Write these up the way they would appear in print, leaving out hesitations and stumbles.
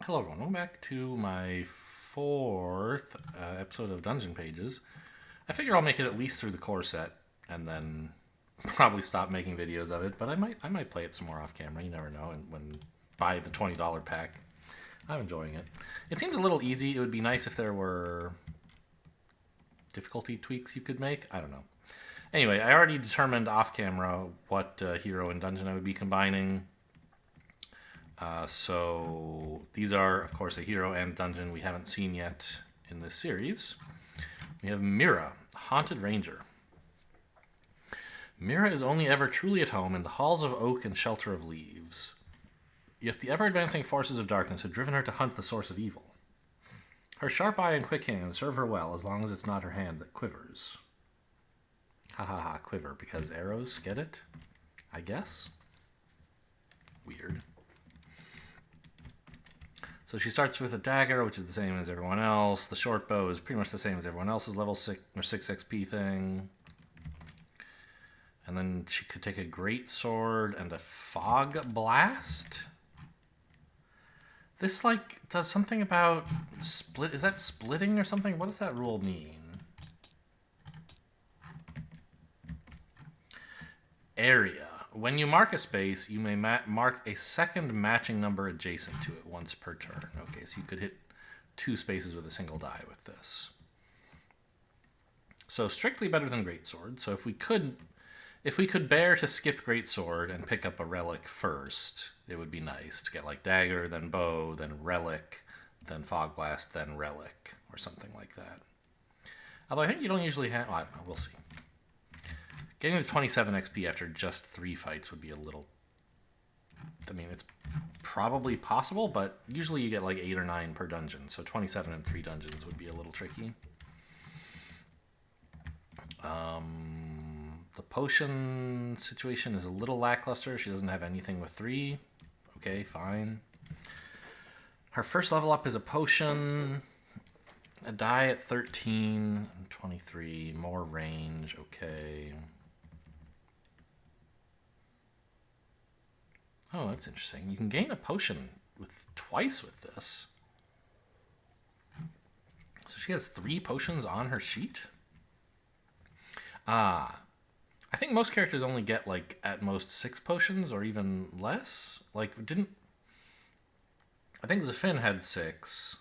Hello everyone, welcome back to my fourth episode of Dungeon Pages. I figure I'll make it at least through the core set, and then probably stop making videos of it. But I might play it some more off camera. You never know. And when buy the $20 pack, I'm enjoying it. It seems a little easy. It would be nice if there were difficulty tweaks you could make. I don't know. Anyway, I already determined off camera what hero and dungeon I would be combining. So these are, of course, a hero and dungeon we haven't seen yet in this series. We have Mira, Haunted Ranger. Mira is only ever truly at home in the halls of oak and shelter of leaves. Yet the ever-advancing forces of darkness have driven her to hunt the source of evil. Her sharp eye and quick hand serve her well as long as it's not her hand that quivers. Ha ha ha, quiver, because arrows, get it? I guess? Weird. So she starts with a dagger, which is the same as everyone else. The short bow is pretty much the same as everyone else's level 6 or 6 XP thing. And then she could take a great sword and a fog blast. This does something about split. Is that splitting or something? What does that rule mean? Area. When you mark a space, you may mark a second matching number adjacent to it once per turn. Okay, so you could hit 2 spaces with a single die with this. So strictly better than Greatsword. So if we could bear to skip Greatsword and pick up a relic first, it would be nice to get like dagger, then bow, then relic, then fog blast, then relic, or something like that. Although I think you don't usually have. I don't know. We'll see. Getting to 27 XP after just 3 fights would be a little... I mean, it's probably possible, but usually you get like 8 or 9 per dungeon, so 27 in 3 dungeons would be a little tricky. The potion situation is a little lackluster. She doesn't have anything with 3. Okay, fine. Her first level up is a potion. A die at 13 and 23. More range, okay. Oh, that's interesting. You can gain a potion twice with this. So she has 3 potions on her sheet? I think most characters only get, like, at most 6 potions or even less. I think Zafin had 6.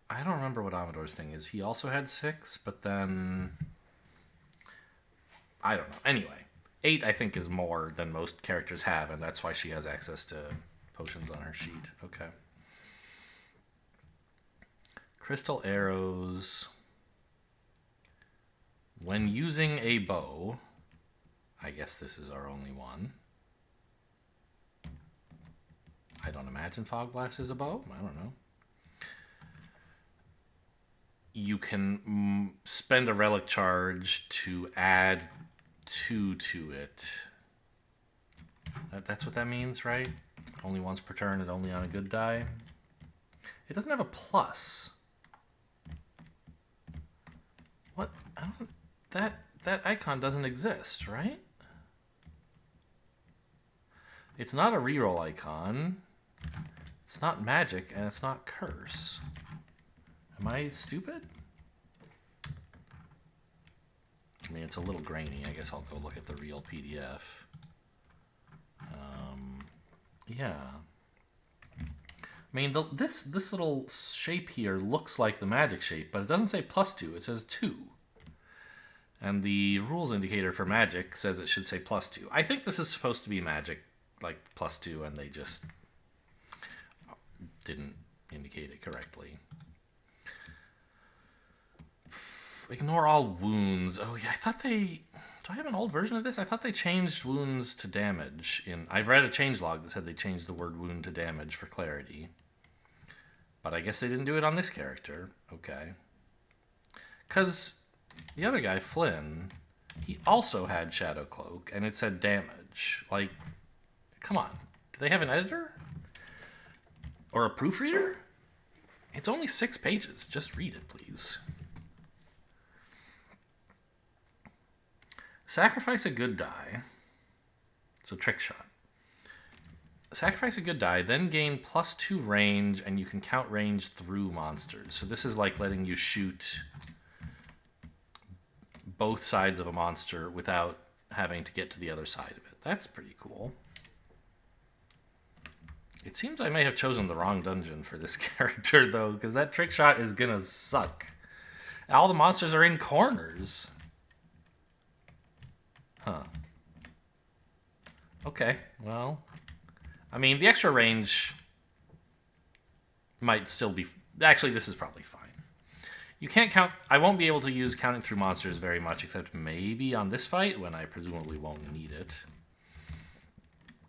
I don't remember what Amador's thing is. He also had 6, but then... I don't know. Anyway. 8, I think, is more than most characters have, and that's why she has access to potions on her sheet. Okay. Crystal arrows. When using a bow, I guess this is our only one. I don't imagine Fog Blast is a bow. I don't know. You can spend a relic charge to add 2 to it. That's what that means, right? Only once per turn and only on a good die. It doesn't have a plus. What? I don't... That icon doesn't exist, right? It's not a reroll icon. It's not magic, and it's not curse. Am I stupid? I mean, it's a little grainy. I guess I'll go look at the real PDF. Yeah. I mean, this little shape here looks like the magic shape, but it doesn't say +2. It says 2. And the rules indicator for magic says it should say +2. I think this is supposed to be magic, like +2, and they just didn't indicate it correctly. Ignore all wounds. Oh yeah, I thought they... Do I have an old version of this? I thought they changed wounds to damage. I've read a changelog that said they changed the word wound to damage for clarity. But I guess they didn't do it on this character. Okay. Because the other guy, Flynn, he also had Shadow Cloak, and it said damage. Like, come on. Do they have an editor? Or a proofreader? It's only 6 pages. Just read it, please. Sacrifice a good die. So trick shot. sacrifice a good die, then gain +2 range, and you can count range through monsters. So this is like letting you shoot both sides of a monster without having to get to the other side of it. That's pretty cool. It seems I may have chosen the wrong dungeon for this character, though, because that trick shot is gonna suck. All the monsters are in corners. Huh. Okay, well, I mean, the extra range might still be... Actually, this is probably fine. You can't count... I won't be able to use counting through monsters very much, except maybe on this fight, when I presumably won't need it.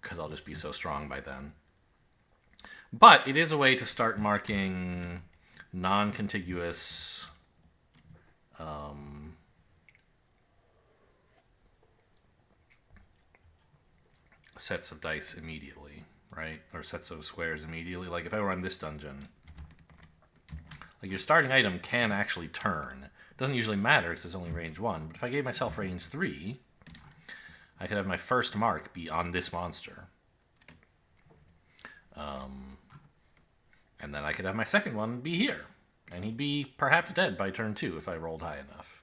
Because I'll just be so strong by then. But it is a way to start marking non-contiguous... sets of dice immediately, right? Or sets of squares immediately. Like if I were on this dungeon, like your starting item can actually turn. It doesn't usually matter because it's only range 1, but if I gave myself range 3, I could have my first mark be on this monster. And then I could have my second one be here. And he'd be perhaps dead by turn 2 if I rolled high enough.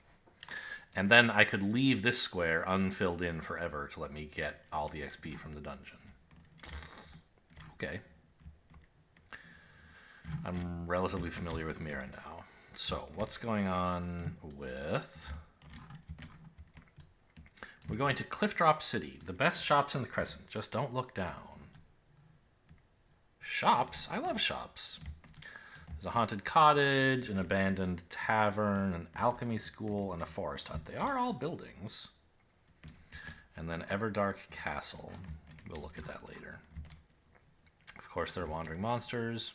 And then I could leave this square unfilled in forever to let me get all the XP from the dungeon. Okay. I'm relatively familiar with Mira now. So, what's going on with... We're going to Cliffdrop City. The best shops in the Crescent. Just don't look down. Shops? I love shops. There's a haunted cottage, an abandoned tavern, an alchemy school, and a forest hut. They are all buildings. And then Everdark Castle. We'll look at that later. Of course, there are wandering monsters.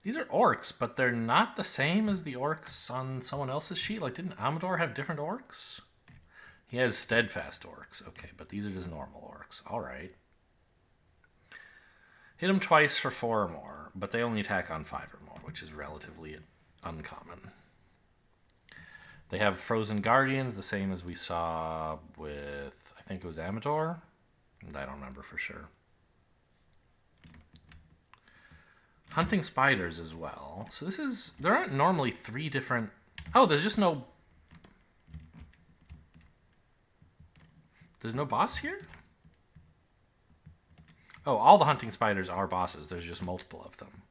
These are orcs, but they're not the same as the orcs on someone else's sheet. Like, didn't Amador have different orcs? He has steadfast orcs. Okay, but these are just normal orcs. All right. Hit them twice for 4 or more, but they only attack on 5 or more, which is relatively uncommon. They have Frozen Guardians, the same as we saw with, I think it was Amador. I don't remember for sure. Hunting spiders as well. So this is, there aren't normally 3 different, oh, there's just no, there's no boss here? Oh, all the hunting spiders are bosses. There's just multiple of them.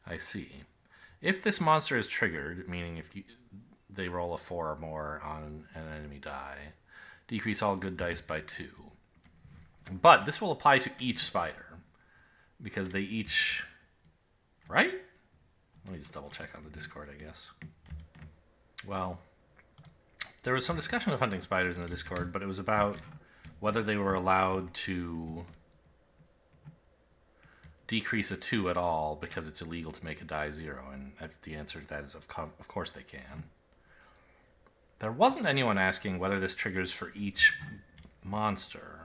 I see. If this monster is triggered, meaning if they roll a 4 or more on an enemy die, decrease all good dice by 2. But this will apply to each spider, because they each... Right? Let me just double check on the Discord, I guess. Well, there was some discussion of hunting spiders in the Discord, but it was about whether they were allowed to decrease a 2 at all because it's illegal to make a die 0. And the answer to that is of course they can. There wasn't anyone asking whether this triggers for each monster.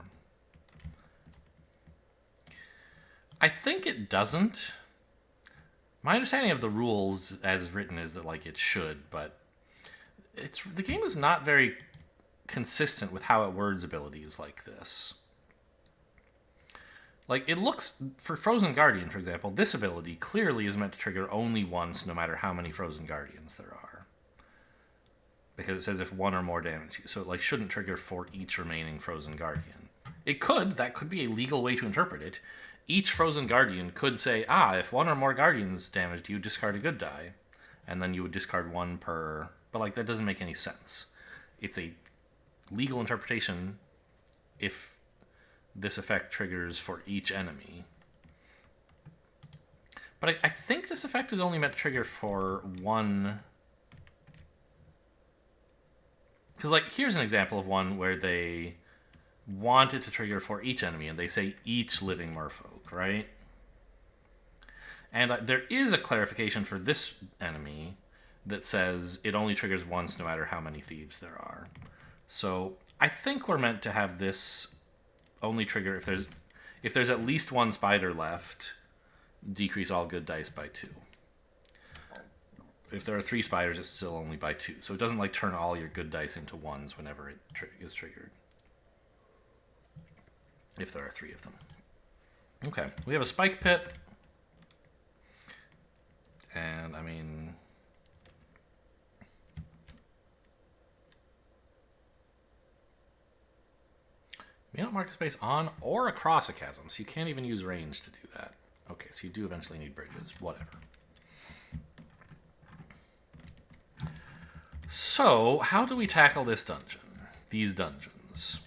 I think it doesn't. My understanding of the rules as written is that like it should, but the game is not very consistent with how it words abilities like this. Like, it looks, for Frozen Guardian, for example, this ability clearly is meant to trigger only once, no matter how many Frozen Guardians there are. Because it says if 1 or more damage you. So it, like, shouldn't trigger for each remaining Frozen Guardian. It could. That could be a legal way to interpret it. Each Frozen Guardian could say, if 1 or more Guardians damaged you, discard a good die. And then you would discard 1 per... But, like, that doesn't make any sense. It's a legal interpretation if this effect triggers for each enemy. But I think this effect is only meant to trigger for 1. Because, like, here's an example of one where they want it to trigger for each enemy, and they say each living merfolk, right? And there is a clarification for this enemy that says it only triggers once no matter how many thieves there are. So I think we're meant to have this only trigger if there's at least 1 spider left, decrease all good dice by 2. If there are 3 spiders, it's still only by 2. So it doesn't like turn all your good dice into 1s whenever it is triggered. if there are 3 of them. Okay, we have a spike pit. And, I mean... may not mark a space on or across a chasm, so you can't even use range to do that. Okay, so you do eventually need bridges. Whatever. So, how do we tackle this dungeon? These dungeons.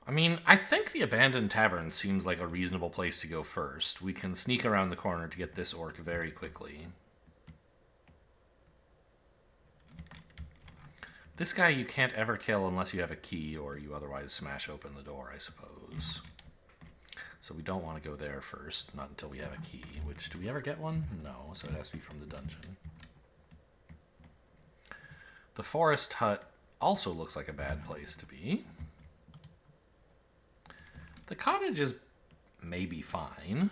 I mean, I think the abandoned tavern seems like a reasonable place to go first. We can sneak around the corner to get this orc very quickly. This guy you can't ever kill unless you have a key or you otherwise smash open the door, I suppose. So we don't want to go there first, not until we have a key. Which, do we ever get one? No, so it has to be from the dungeon. The forest hut also looks like a bad place to be. The cottage is maybe fine.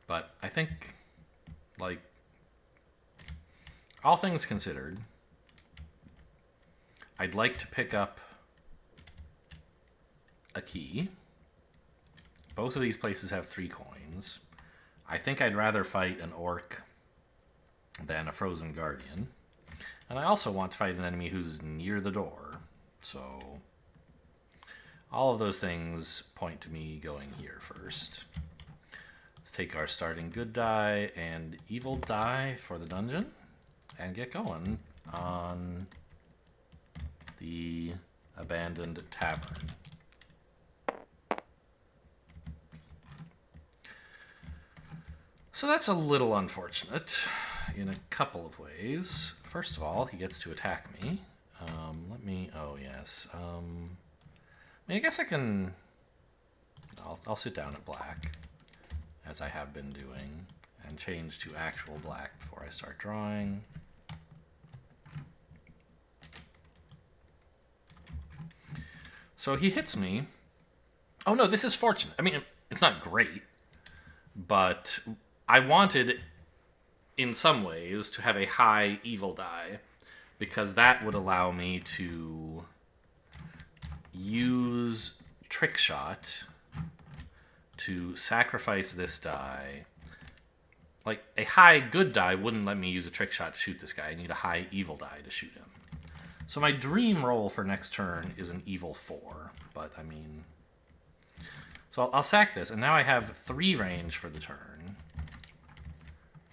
But I think, like, all things considered, I'd like to pick up a key. Both of these places have 3 coins. I think I'd rather fight an orc than a frozen guardian. And I also want to fight an enemy who's near the door. So all of those things point to me going here first. Let's take our starting good die and evil die for the dungeon and get going on the abandoned tavern. So that's a little unfortunate in a couple of ways. First of all, he gets to attack me. Oh yes. I mean, I guess I can... I'll sit down at black, as I have been doing, and change to actual black before I start drawing. So he hits me. Oh no, this is fortunate. I mean, it's not great, but I wanted, in some ways, to have a high evil die, because that would allow me to use trick shot to sacrifice this die. Like, a high good die wouldn't let me use a trick shot to shoot this guy. I need a high evil die to shoot him. So my dream roll for next turn is an evil 4, but I mean... So I'll sack this, and now I have 3 range for the turn.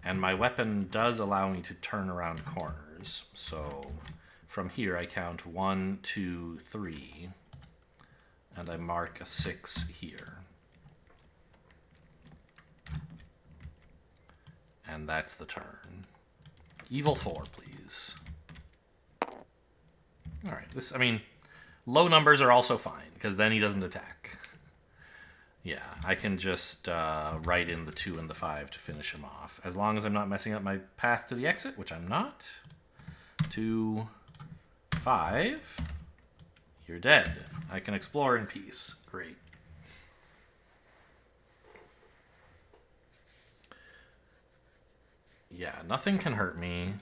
And my weapon does allow me to turn around corners. So from here I count 1, 2, 3. And I mark a 6 here. And that's the turn. Evil 4, please. Alright, I mean, low numbers are also fine, because then he doesn't attack. Yeah, I can just write in the 2 and the 5 to finish him off. As long as I'm not messing up my path to the exit, which I'm not. 2, 5. You're dead. I can explore in peace. Great. Yeah, nothing can hurt me.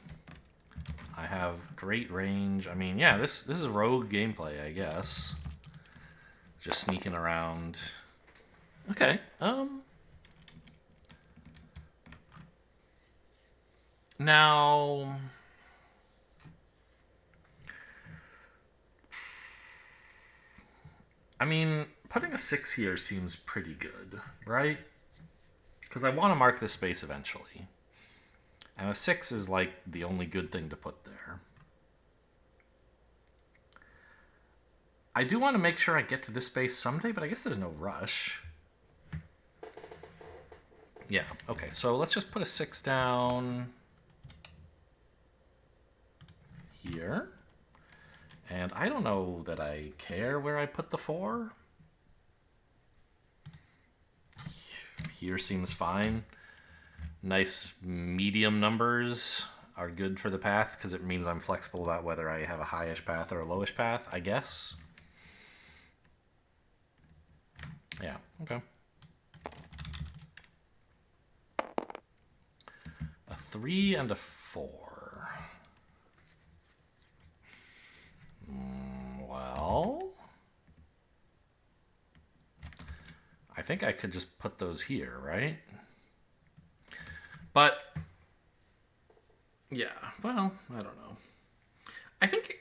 I have great range. I mean, yeah, this is rogue gameplay, I guess. Just sneaking around. Okay. Now, I mean, putting a 6 here seems pretty good, right? Because I want to mark this space eventually. And a 6 is like the only good thing to put there. I do want to make sure I get to this space someday, but I guess there's no rush. Yeah, okay, so let's just put a 6 down here. And I don't know that I care where I put the 4. Here seems fine. Nice medium numbers are good for the path because it means I'm flexible about whether I have a highish path or a lowish path, I guess. Yeah, okay. A 3 and a 4. Well, I think I could just put those here, right? But, yeah, well, I don't know. I think,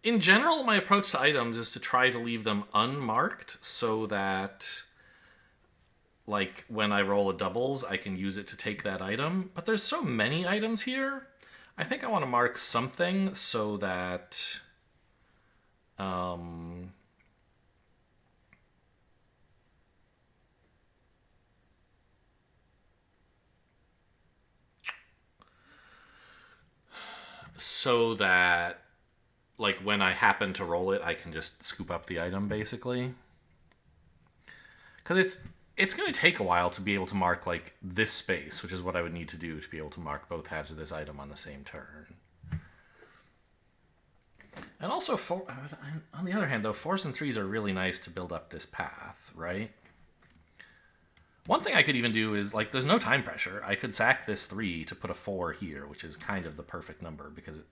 in general, my approach to items is to try to leave them unmarked so that, like, when I roll a doubles, I can use it to take that item. But there's so many items here. I think I want to mark something so that... so that, like, when I happen to roll it, I can just scoop up the item, basically. Because it's going to take a while to be able to mark, like, this space, which is what I would need to do to be able to mark both halves of this item on the same turn. And also, on the other hand, though, 4s and 3s are really nice to build up this path, right? One thing I could even do is, like, there's no time pressure. I could sack this 3 to put a 4 here, which is kind of the perfect number, because it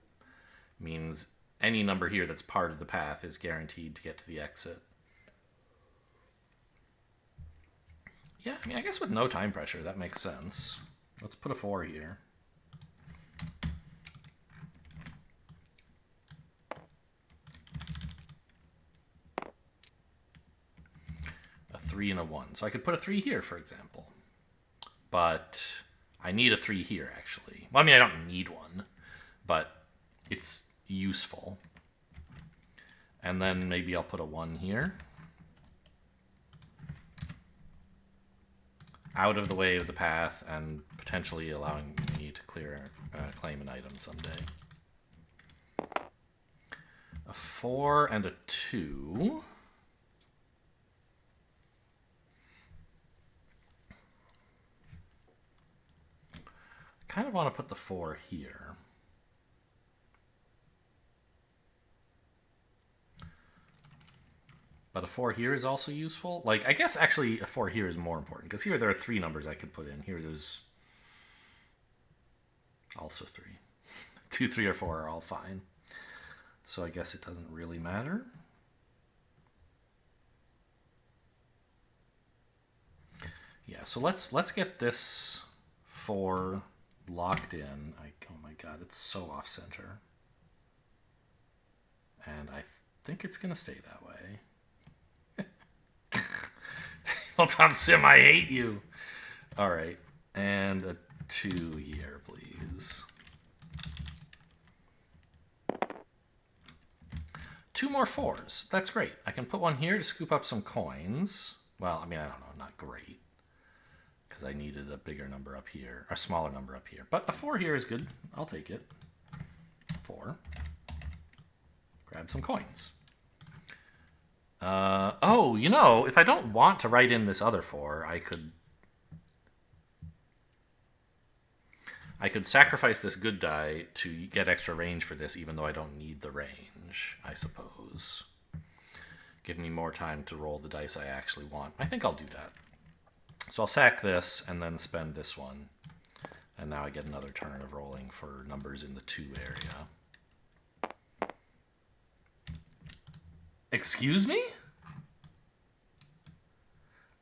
means any number here that's part of the path is guaranteed to get to the exit. Yeah, I mean, I guess with no time pressure, that makes sense. Let's put a 4 here. A 3 and a 1. So I could put a 3 here, for example. But I need a 3 here, actually. Well, I mean, I don't need one, but it's useful. And then maybe I'll put a 1 here. Out of the way of the path and potentially allowing me to claim an item someday. A 4 and a 2. I kind of want to put the 4 here. But a 4 here is also useful. Like, I guess actually a 4 here is more important, because here there are 3 numbers I could put in. Here there's also 3. 2, 3, or 4 are all fine. So I guess it doesn't really matter. Yeah, so let's get this 4 locked in. Oh my god, it's so off center. And I think it's going to stay that way. Tabletop Sim, I hate you. All right, and a 2 here, please. 2 more 4s. That's great. I can put 1 here to scoop up some coins. Well, I mean, I don't know, not great, because I needed a bigger number up here, a smaller number up here. But a 4 here is good. I'll take it. 4. Grab some coins. Oh, you know, if I don't want to write in this other 4, I could sacrifice this good die to get extra range for this, even though I don't need the range, I suppose. Give me more time to roll the dice I actually want. I think I'll do that. So I'll sack this and then spend this one. And now I get another turn of rolling for numbers in the 2 area. Excuse me?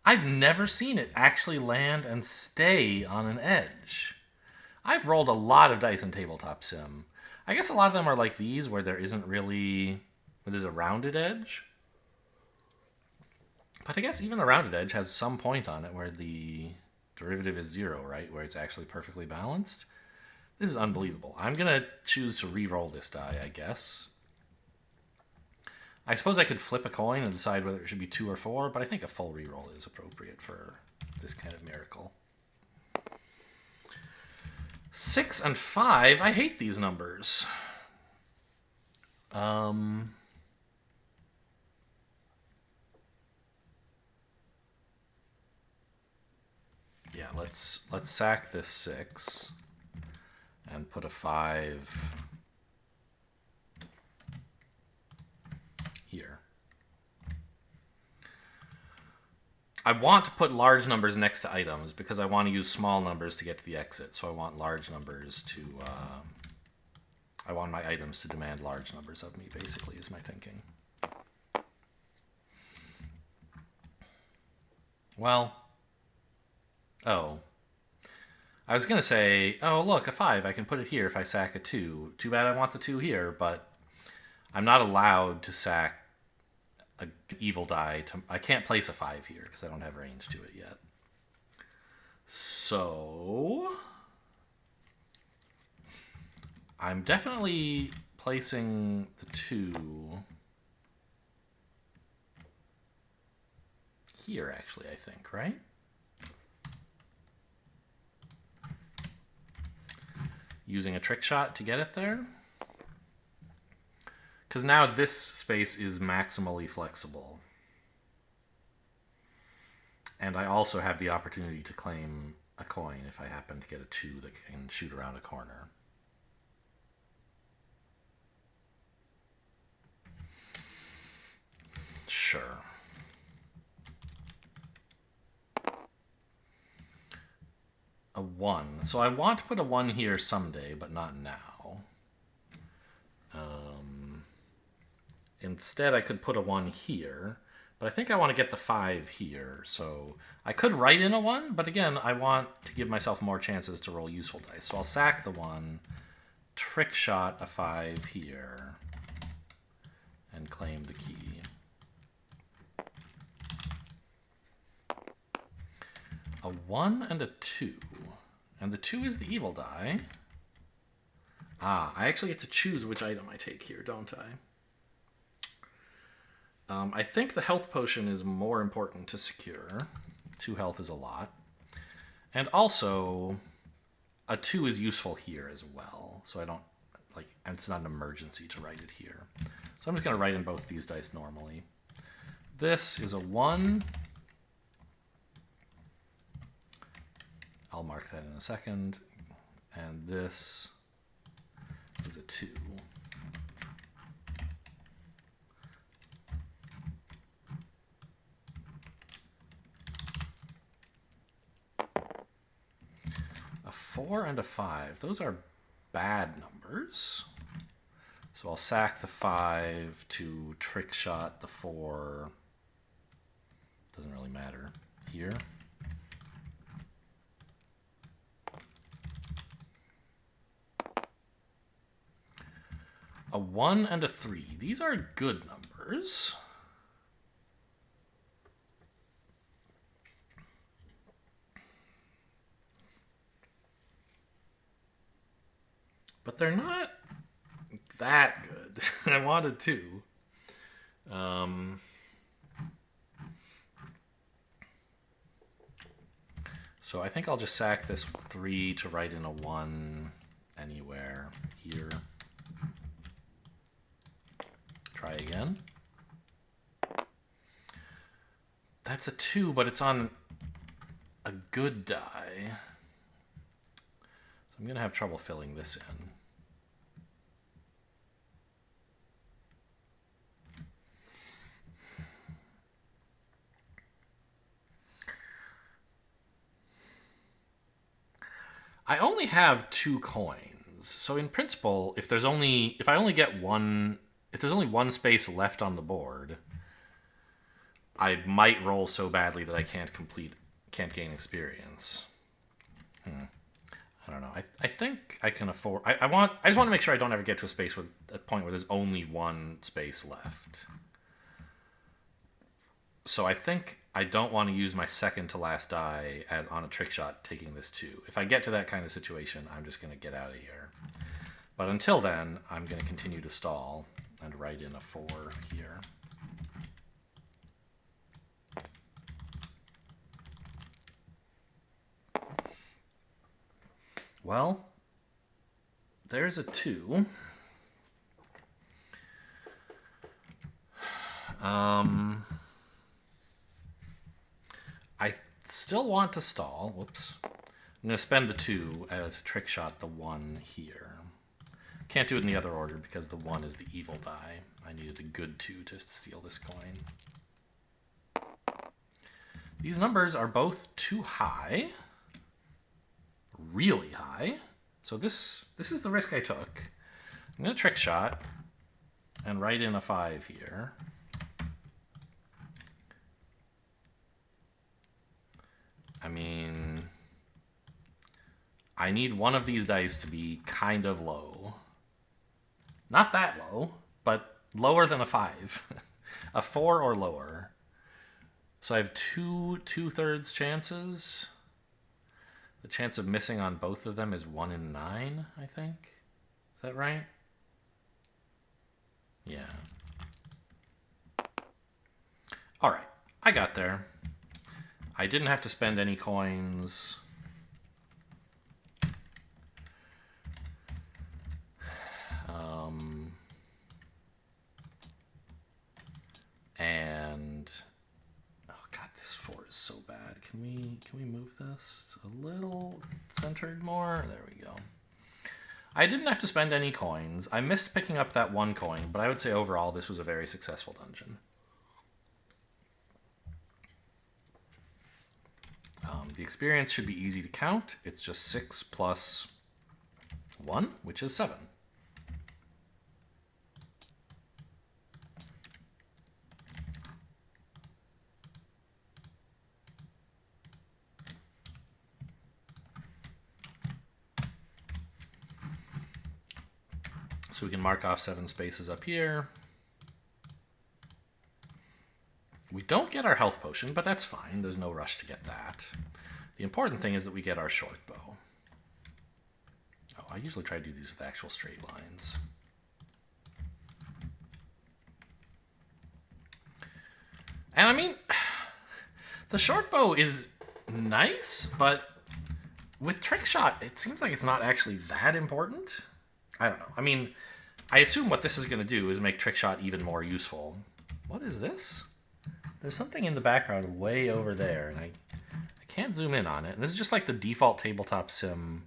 I've never seen it actually land and stay on an edge. I've rolled a lot of dice in Tabletop Sim. I guess a lot of them are like these, where there isn't really... there's a rounded edge. But I guess even a rounded edge has some point on it where the derivative is 0, right? Where it's actually perfectly balanced. This is unbelievable. I'm going to choose to re-roll this die, I guess. I suppose I could flip a coin and decide whether it should be 2 or 4, but I think a full re-roll is appropriate for this kind of miracle. 6 and 5. I hate these numbers. Yeah, let's sack this 6 and put a 5 here. I want to put large numbers next to items because I want to use small numbers to get to the exit. So I want large numbers to... I want my items to demand large numbers of me, basically, is my thinking. Well... Oh. I was going to say, oh, look, a 5. I can put it here if I sack a 2. Too bad I want the 2 here, but I'm not allowed to sack an evil die. I can't place a 5 here because I don't have range to it yet. So... I'm definitely placing the 2 here, actually, I think, right? Using a trick shot to get it there. Because now this space is maximally flexible. And I also have the opportunity to claim a coin if I happen to get a 2 that can shoot around a corner. Sure. A 1. So I want to put a 1 here someday, but not now. Instead, I could put a 1 here, but I think I want to get the 5 here. So I could write in a 1, but again, I want to give myself more chances to roll useful dice. So I'll sack the 1, trick shot a 5 here, and claim the key. A 1 and a 2. And the 2 is the evil die. Ah, I actually get to choose which item I take here, don't I? I think the health potion is more important to secure. 2 health is a lot. And also, a 2 is useful here as well. So I don't, like, it's not an emergency to write it here. So I'm just going to write in both these dice normally. This is a 1. I'll mark that in a second. And this is a 2. A 4 and a 5. Those are bad numbers. So I'll sack the 5 to trick shot the 4. Doesn't really matter here. A 1 and a 3. These are good numbers. But they're not that good. I wanted 2. So I think I'll just sack this 3 to write in a 1 anywhere here. Try again. That's a 2, but it's on a good die. So I'm going to have trouble filling this in. I only have 2 coins. So in principle, if there's only one space left on the board, I might roll so badly that I can't gain experience. I don't know. I think I can afford. I just want to make sure I don't ever get to a point where there's only 1 space left. So I think I don't want to use my second to last die on a trick shot taking this 2. If I get to that kind of situation, I'm just going to get out of here. But until then, I'm going to continue to stall and write in a 4 here. Well, there's a 2. I still want to stall. Whoops. I'm going to spend the 2 as a trick shot the 1 here. Can't do it in the other order because the 1 is the evil die. I needed a good 2 to steal this coin. These numbers are both too high. Really high. So this is the risk I took. I'm going to trick shot and write in a 5 here. I mean, I need one of these dice to be kind of low. Not that low, but lower than a 5. A 4 or lower. So I have two 2/3 chances. The chance of missing on both of them is 1 in 9, I think. Is that right? Yeah. All right, I got there. I didn't have to spend any coins. And oh god, this 4 is so bad. Can we move this a little centered more? There we go. I didn't have to spend any coins. I missed picking up that 1 coin, but I would say overall this was a very successful dungeon. The experience should be easy to count. It's just 6 plus 1, which is 7. So we can mark off 7 spaces up here. We don't get our health potion, but that's fine. There's no rush to get that. The important thing is that we get our short bow. Oh, I usually try to do these with actual straight lines. And I mean, the short bow is nice, but with trick shot, it seems like it's not actually that important. I don't know. I mean, I assume what this is going to do is make trick shot even more useful. What is this? There's something in the background way over there, and I can't zoom in on it. This is just like the default tabletop sim.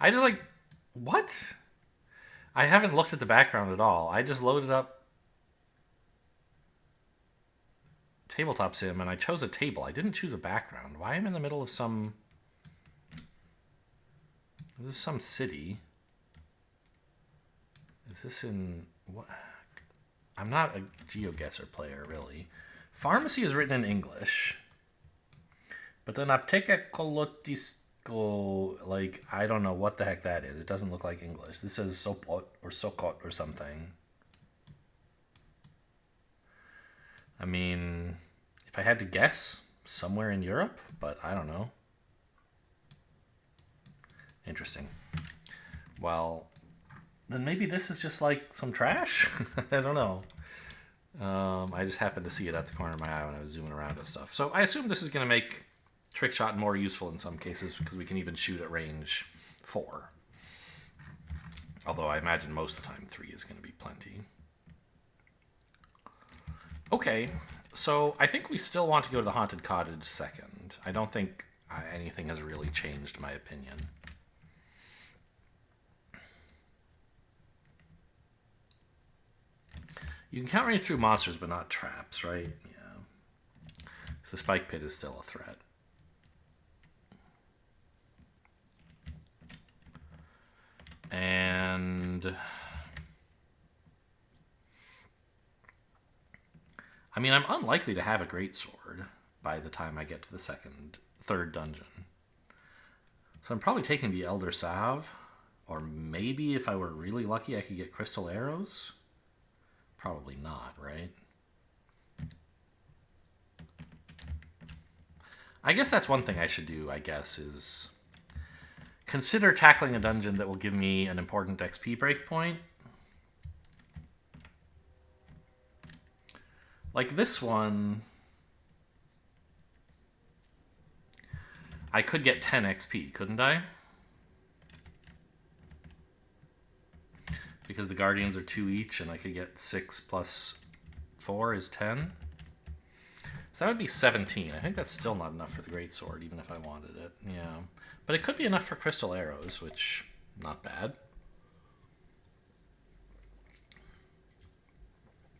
I just like, what? I haven't looked at the background at all. I just loaded up tabletop sim, and I chose a table. I didn't choose a background. Why am I in the middle of some... This is some city. Is this in... what? I'm not a GeoGuessr player, really. Pharmacy is written in English. But then Apteka Kolotisko, like, I don't know what the heck that is. It doesn't look like English. This says Sopot or Sokot or something. I mean, if I had to guess, somewhere in Europe, but I don't know. Interesting. Well, then maybe this is just like some trash? I don't know. I just happened to see it at the corner of my eye when I was zooming around and stuff. So I assume this is going to make trick shot more useful in some cases because we can even shoot at range 4. Although I imagine most of the time 3 is going to be plenty. Okay, so I think we still want to go to the Haunted Cottage second. I don't think anything has really changed my opinion. You can count right through monsters, but not traps, right? Yeah. So the spike pit is still a threat. And... I mean, I'm unlikely to have a greatsword by the time I get to the third dungeon. So I'm probably taking the Elder Salve. Or maybe if I were really lucky, I could get crystal arrows. Probably not, right? I guess that's one thing I should do, I guess, is consider tackling a dungeon that will give me an important XP breakpoint. Like this one, I could get 10 XP, couldn't I? Because the Guardians are 2 each, and I could get 6 plus 4 is 10. So that would be 17. I think that's still not enough for the Greatsword, even if I wanted it. Yeah. But it could be enough for Crystal Arrows, which, not bad.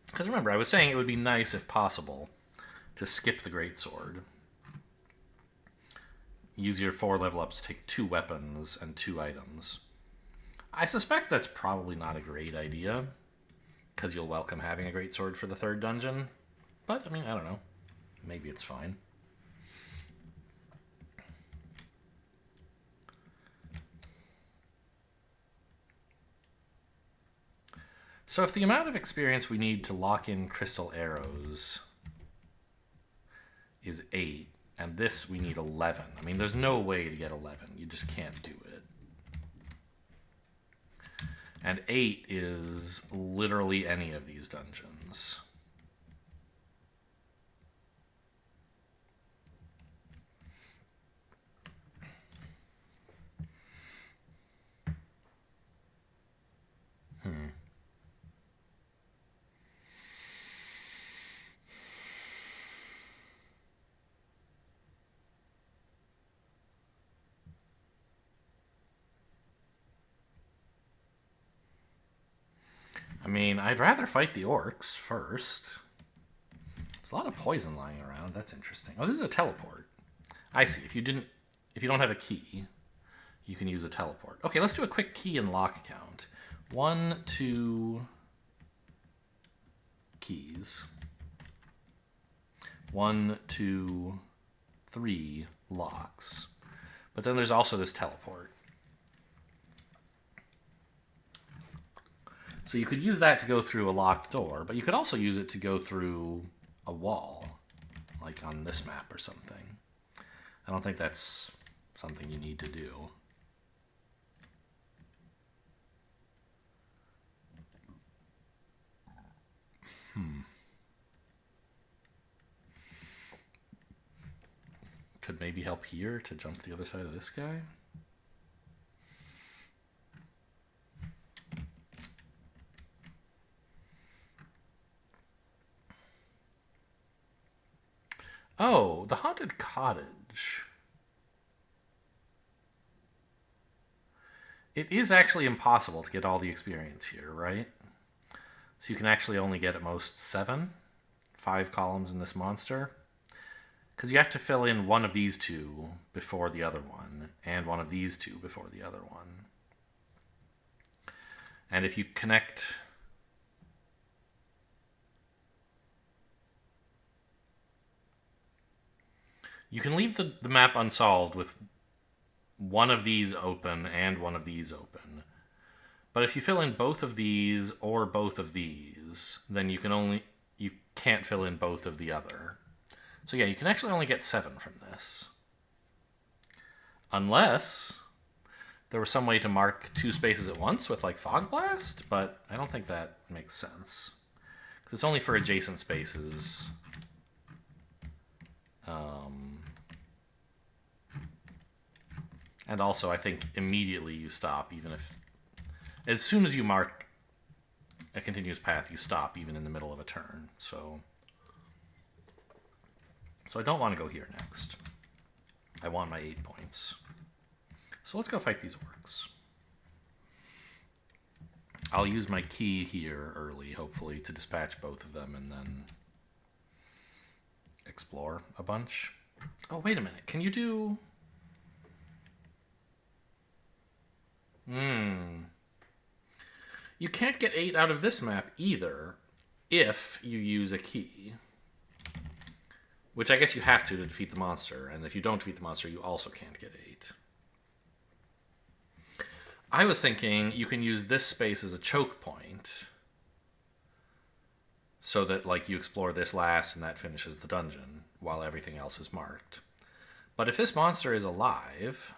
Because remember, I was saying it would be nice, if possible, to skip the greatsword. Use your 4 level ups to take 2 weapons and 2 items. I suspect that's probably not a great idea, because you'll welcome having a greatsword for the 3rd dungeon. But, I mean, I don't know. Maybe it's fine. So if the amount of experience we need to lock in crystal arrows is 8, and this we need 11. I mean, there's no way to get 11. You just can't do it. And 8 is literally any of these dungeons. I mean, I'd rather fight the orcs first. There's a lot of poison lying around. That's interesting. Oh, this is a teleport. I see. If you don't have a key, you can use a teleport. Okay, let's do a quick key and lock count. 1, 2 keys. 1, 2, 3 locks. But then there's also this teleport. So you could use that to go through a locked door, but you could also use it to go through a wall, like on this map or something. I don't think that's something you need to do. Could maybe help here to jump to the other side of this guy. Oh, the haunted cottage. It is actually impossible to get all the experience here, right? So you can actually only get at most 7, 5 columns in this monster. Because you have to fill in one of these 2 before the other one, and one of these 2 before the other one. And if you connect... You can leave the map unsolved with one of these open and one of these open. But if you fill in both of these or both of these, then you can't fill in both of the other. So yeah, you can actually only get 7 from this. Unless there was some way to mark 2 spaces at once with like Fog Blast, but I don't think that makes sense. Because it's only for adjacent spaces. And also, I think immediately you stop, even if... As soon as you mark a continuous path, you stop, even in the middle of a turn. So I don't want to go here next. I want my 8 points. So let's go fight these orcs. I'll use my key here early, hopefully, to dispatch both of them and then explore a bunch. Oh, wait a minute. Can you do... You can't get 8 out of this map either if you use a key. Which I guess you have to defeat the monster, and if you don't defeat the monster, you also can't get 8. I was thinking you can use this space as a choke point, so that like you explore this last and that finishes the dungeon, while everything else is marked. But if this monster is alive,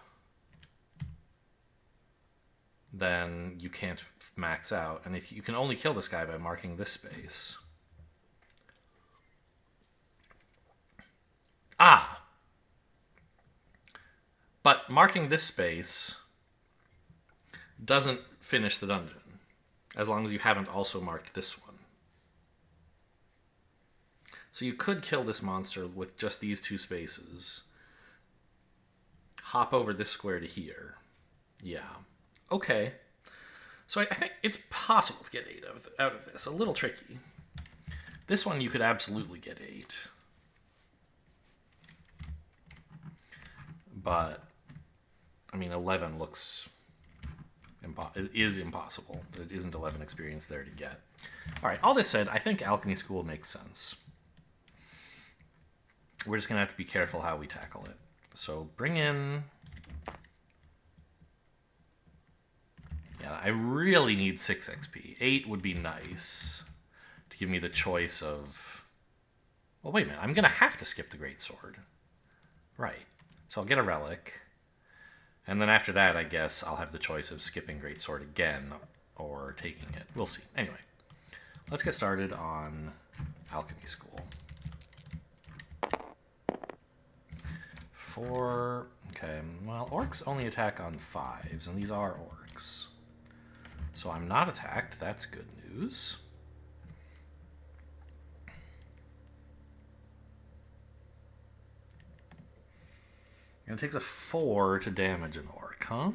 then you can't max out, and if you can only kill this guy by marking this space. But marking this space doesn't finish the dungeon, as long as you haven't also marked this one. So you could kill this monster with just these 2 spaces. Hop over this square to here. Yeah. Okay. So I think it's possible to get 8 out of this. A little tricky. This one you could absolutely get 8. But, I mean, 11 looks... it is impossible. There isn't 11 experience there to get. All right, all this said, I think Alchemy School makes sense. We're just going to have to be careful how we tackle it. So bring in... Yeah, I really need 6 XP. 8 would be nice to give me the choice of... Well, wait a minute. I'm going to have to skip the Greatsword. Right. So I'll get a relic. And then after that, I guess I'll have the choice of skipping Greatsword again or taking it. We'll see. Anyway, let's get started on Alchemy School. 4... Okay, well, orcs only attack on 5s, and these are orcs. So I'm not attacked. That's good news. And it takes a 4 to damage an orc, huh?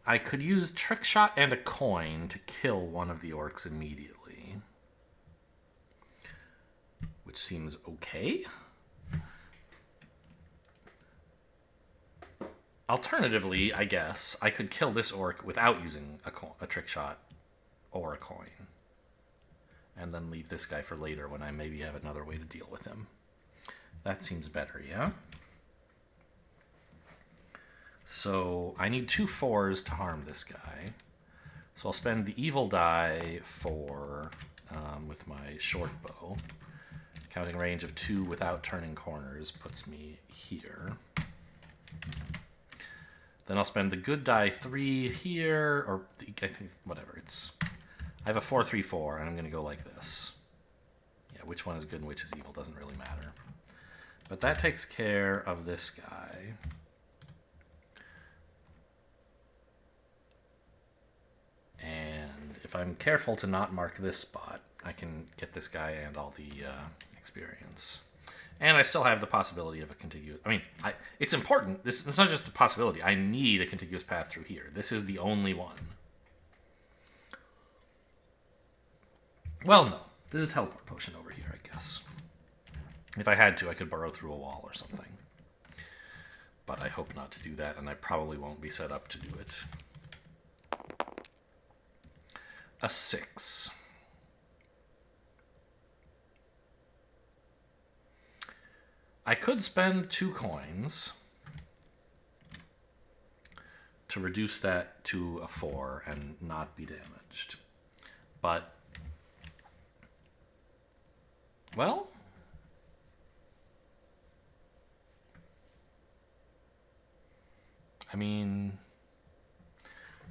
I could use Trick Shot and a coin to kill one of the orcs immediately. Which seems okay. Alternatively, I guess, I could kill this orc without using a Trick Shot or a coin. And then leave this guy for later when I maybe have another way to deal with him. That seems better, yeah? So I need 2 4s to harm this guy. So I'll spend the evil die for with my short bow. Counting range of 2 without turning corners puts me here. Then I'll spend the good die 3 here, or I think, whatever, it's... I have a 4, 3, 4, and I'm going to go like this. Yeah, which one is good and which is evil doesn't really matter. But that takes care of this guy. And if I'm careful to not mark this spot, I can get this guy and all the experience. And I still have the possibility of a contiguous... I mean, it's important. It's not just a possibility. I need a contiguous path through here. This is the only one. Well, no. There's a teleport potion over here, I guess. If I had to, I could burrow through a wall or something. But I hope not to do that, and I probably won't be set up to do it. A 6. I could spend 2 coins to reduce that to a 4 and not be damaged. But, well, I mean,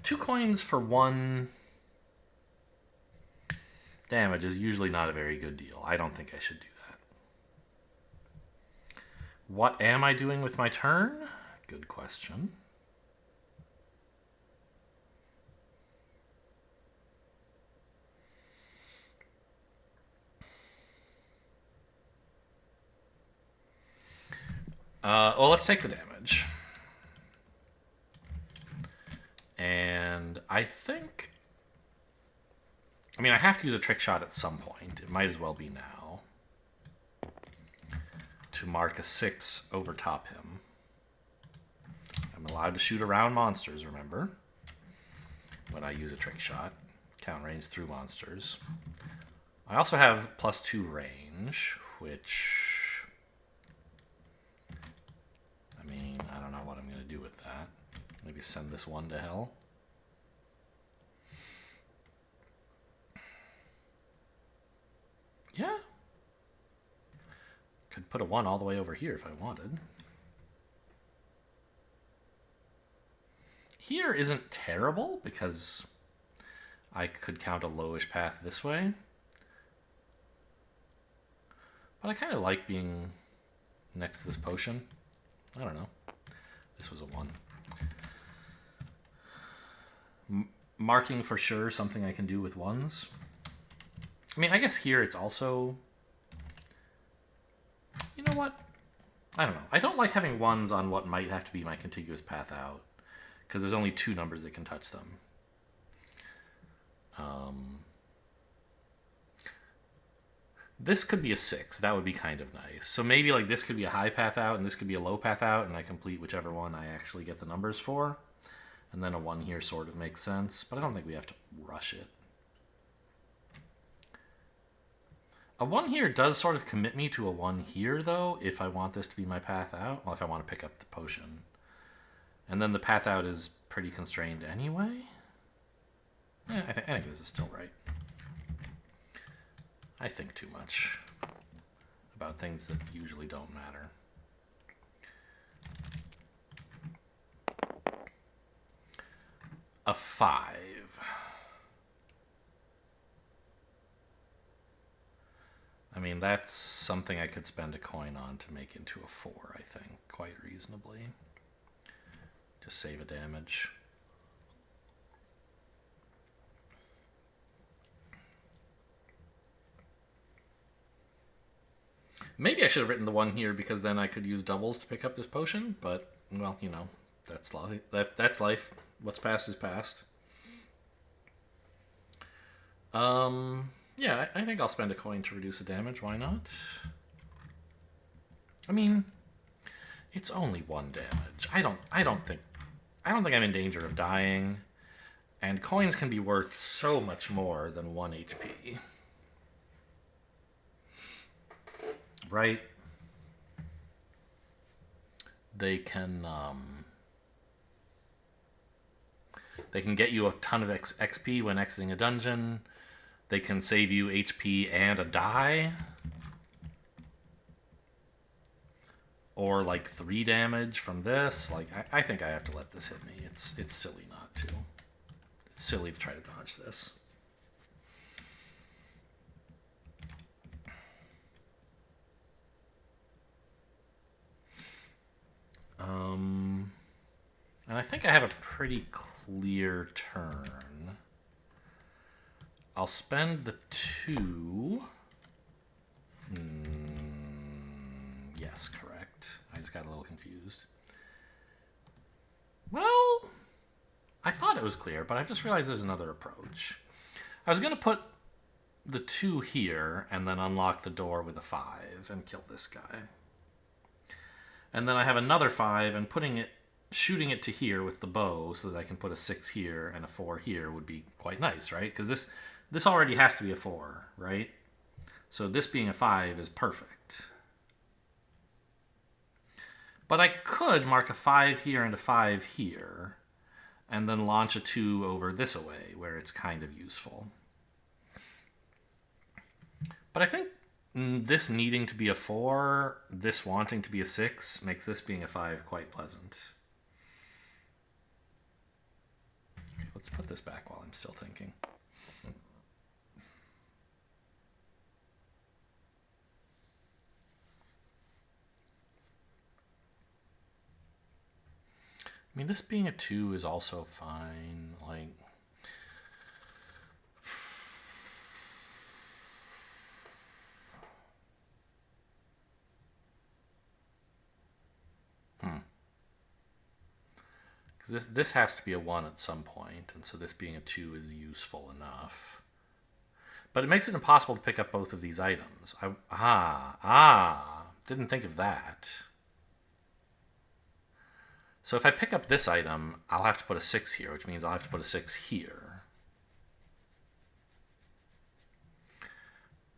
2 coins for 1 damage is usually not a very good deal. I don't think I should do that. What am I doing with my turn? Good question. Well, let's take the damage. And I think... I mean, I have to use a trick shot at some point. It might as well be now. To mark a 6 over top him. I'm allowed to shoot around monsters, remember? When I use a trick shot. Count range through monsters. I also have +2 range, which... I mean, I don't know what I'm going to do with that. Maybe send this one to hell. Yeah. Could put a 1 all the way over here if I wanted. Here isn't terrible because I could count a lowish path this way. But I kind of like being next to this potion. I don't know. This was a 1. Marking for sure something I can do with 1s. I mean, I guess here it's also... You know what? I don't know. I don't like having 1s on what might have to be my contiguous path out. Because there's only 2 numbers that can touch them. This could be a 6. That would be kind of nice. So maybe like this could be a high path out and this could be a low path out, and I complete whichever one I actually get the numbers for. And then a 1 here sort of makes sense, but I don't think we have to rush it. A 1 here does sort of commit me to a 1 here, though, if I want this to be my path out. Well, if I want to pick up the potion. And then the path out is pretty constrained anyway. Yeah, I think this is still right. I think too much about things that usually don't matter. A 5. I mean, that's something I could spend a coin on to make into a 4, I think, quite reasonably. Just save a damage. Maybe I should have written the 1 here because then I could use doubles to pick up this potion, but, well, you know, that's life. That's life. What's past is past. Yeah, I think I'll spend a coin to reduce the damage. Why not? I mean, it's only 1 damage. I don't think I'm in danger of dying, and coins can be worth so much more than 1 HP. Right? They can get you a ton of XP when exiting a dungeon. They can save you HP and a die. Or like 3 damage from this. Like I think I have to let this hit me. It's silly not to. It's silly to try to dodge this. And I think I have a pretty clear turn. I'll spend the 2. Yes, correct. I just got a little confused. Well, I thought it was clear, but I've just realized there's another approach. I was going to put the 2 here and then unlock the door with a 5 and kill this guy. And then I have another 5, and shooting it to here with the bow so that I can put a 6 here and a 4 here would be quite nice, right? Because this already has to be a 4, right? So this being a 5 is perfect. But I could mark a 5 here and a 5 here, and then launch a 2 over this away, where it's kind of useful. But I think this needing to be a 4, this wanting to be a 6, makes this being a 5 quite pleasant. Okay, let's put this back while I'm still thinking. I mean, this being a 2 is also fine. Like, because this has to be a 1 at some point, and so this being a 2 is useful enough. But it makes it impossible to pick up both of these items. Didn't think of that. So if I pick up this item, I'll have to put a 6 here, which means I'll have to put a 6 here.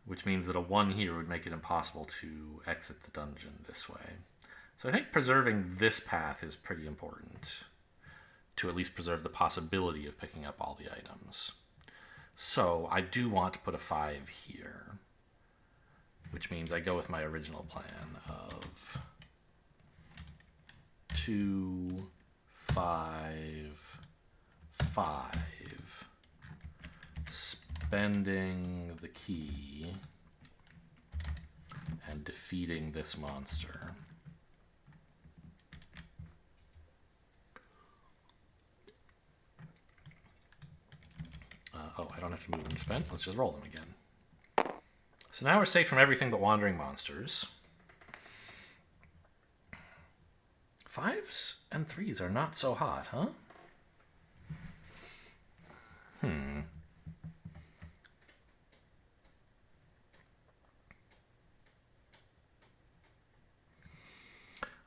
Which means that a 1 here would make it impossible to exit the dungeon this way. So I think preserving this path is pretty important, to at least preserve the possibility of picking up all the items. So I do want to put a 5 here, which means I go with my original plan of 2, 5, 5, spending the key and defeating this monster. I don't have to move them to spend. Let's just roll them again. So now we're safe from everything but wandering monsters. 5s and 3s are not so hot, huh?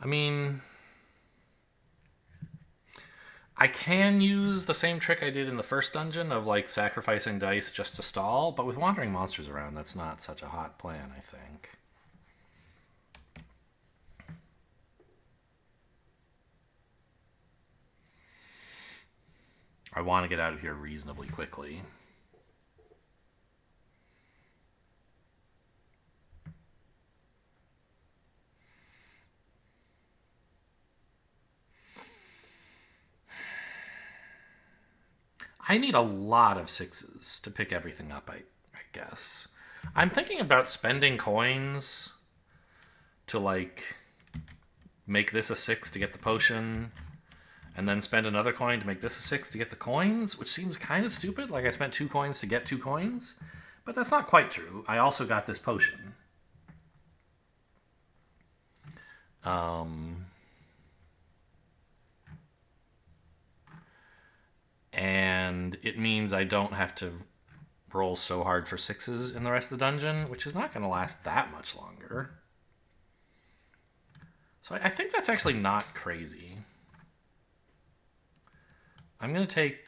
mean, I can use the same trick I did in the first dungeon of like sacrificing dice just to stall, but with wandering monsters around, that's not such a hot plan, I think. I want to get out of here reasonably quickly. I need a lot of sixes to pick everything up, I guess. I'm thinking about spending coins to, like, make this a 6 to get the potion, and then spend another coin to make this a 6 to get the coins, which seems kind of stupid. Like, I spent 2 coins to get 2 coins. But that's not quite true. I also got this potion. And it means I don't have to roll so hard for 6s in the rest of the dungeon, which is not going to last that much longer. So I think that's actually not crazy. I'm going to take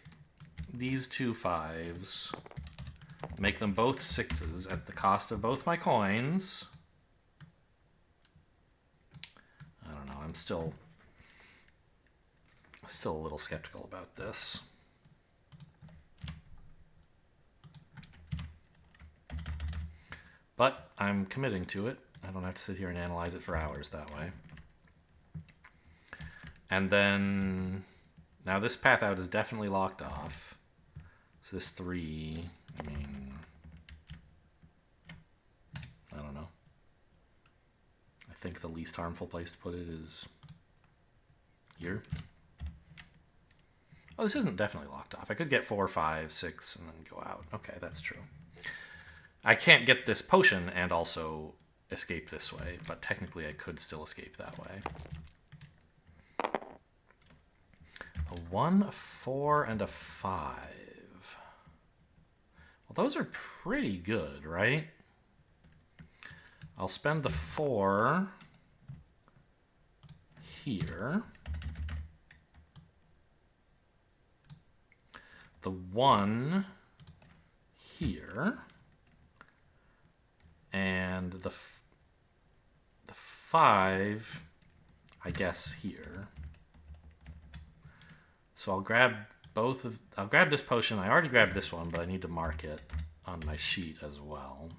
these 2 5s, make them both 6s at the cost of both my coins. I don't know, I'm still a little skeptical about this. But I'm committing to it. I don't have to sit here and analyze it for hours that way. And then, now this path out is definitely locked off. So this 3, I mean, I don't know. I think the least harmful place to put it is here. Oh, this isn't definitely locked off. I could get 4, 5, 6, and then go out. Okay, that's true. I can't get this potion and also escape this way, but technically I could still escape that way. A 1, a 4, and a 5. Well, those are pretty good, right? I'll spend the 4 here. The 1 here. And the 5, I guess, here. So I'll grab I'll grab this potion. I already grabbed this one, but I need to mark it on my sheet as well.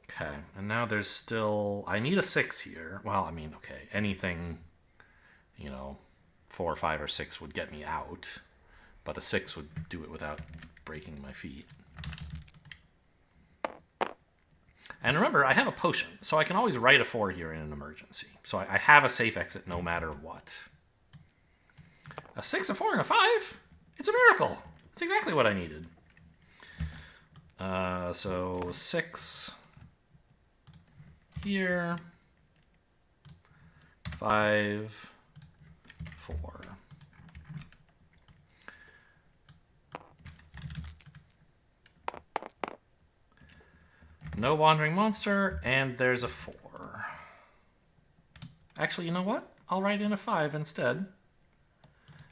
Okay, and now there's still, I need a 6 here. Well, I mean, okay, anything, 4, 5, or 6 would get me out. But a 6 would do it without breaking my feet. And remember, I have a potion, so I can always write a 4 here in an emergency. So I have a safe exit no matter what. A 6, a 4, and a 5? It's a miracle. It's exactly what I needed. So 6 here. 5, 4. No wandering monster, and there's a 4. Actually, you know what? I'll write in a 5 instead.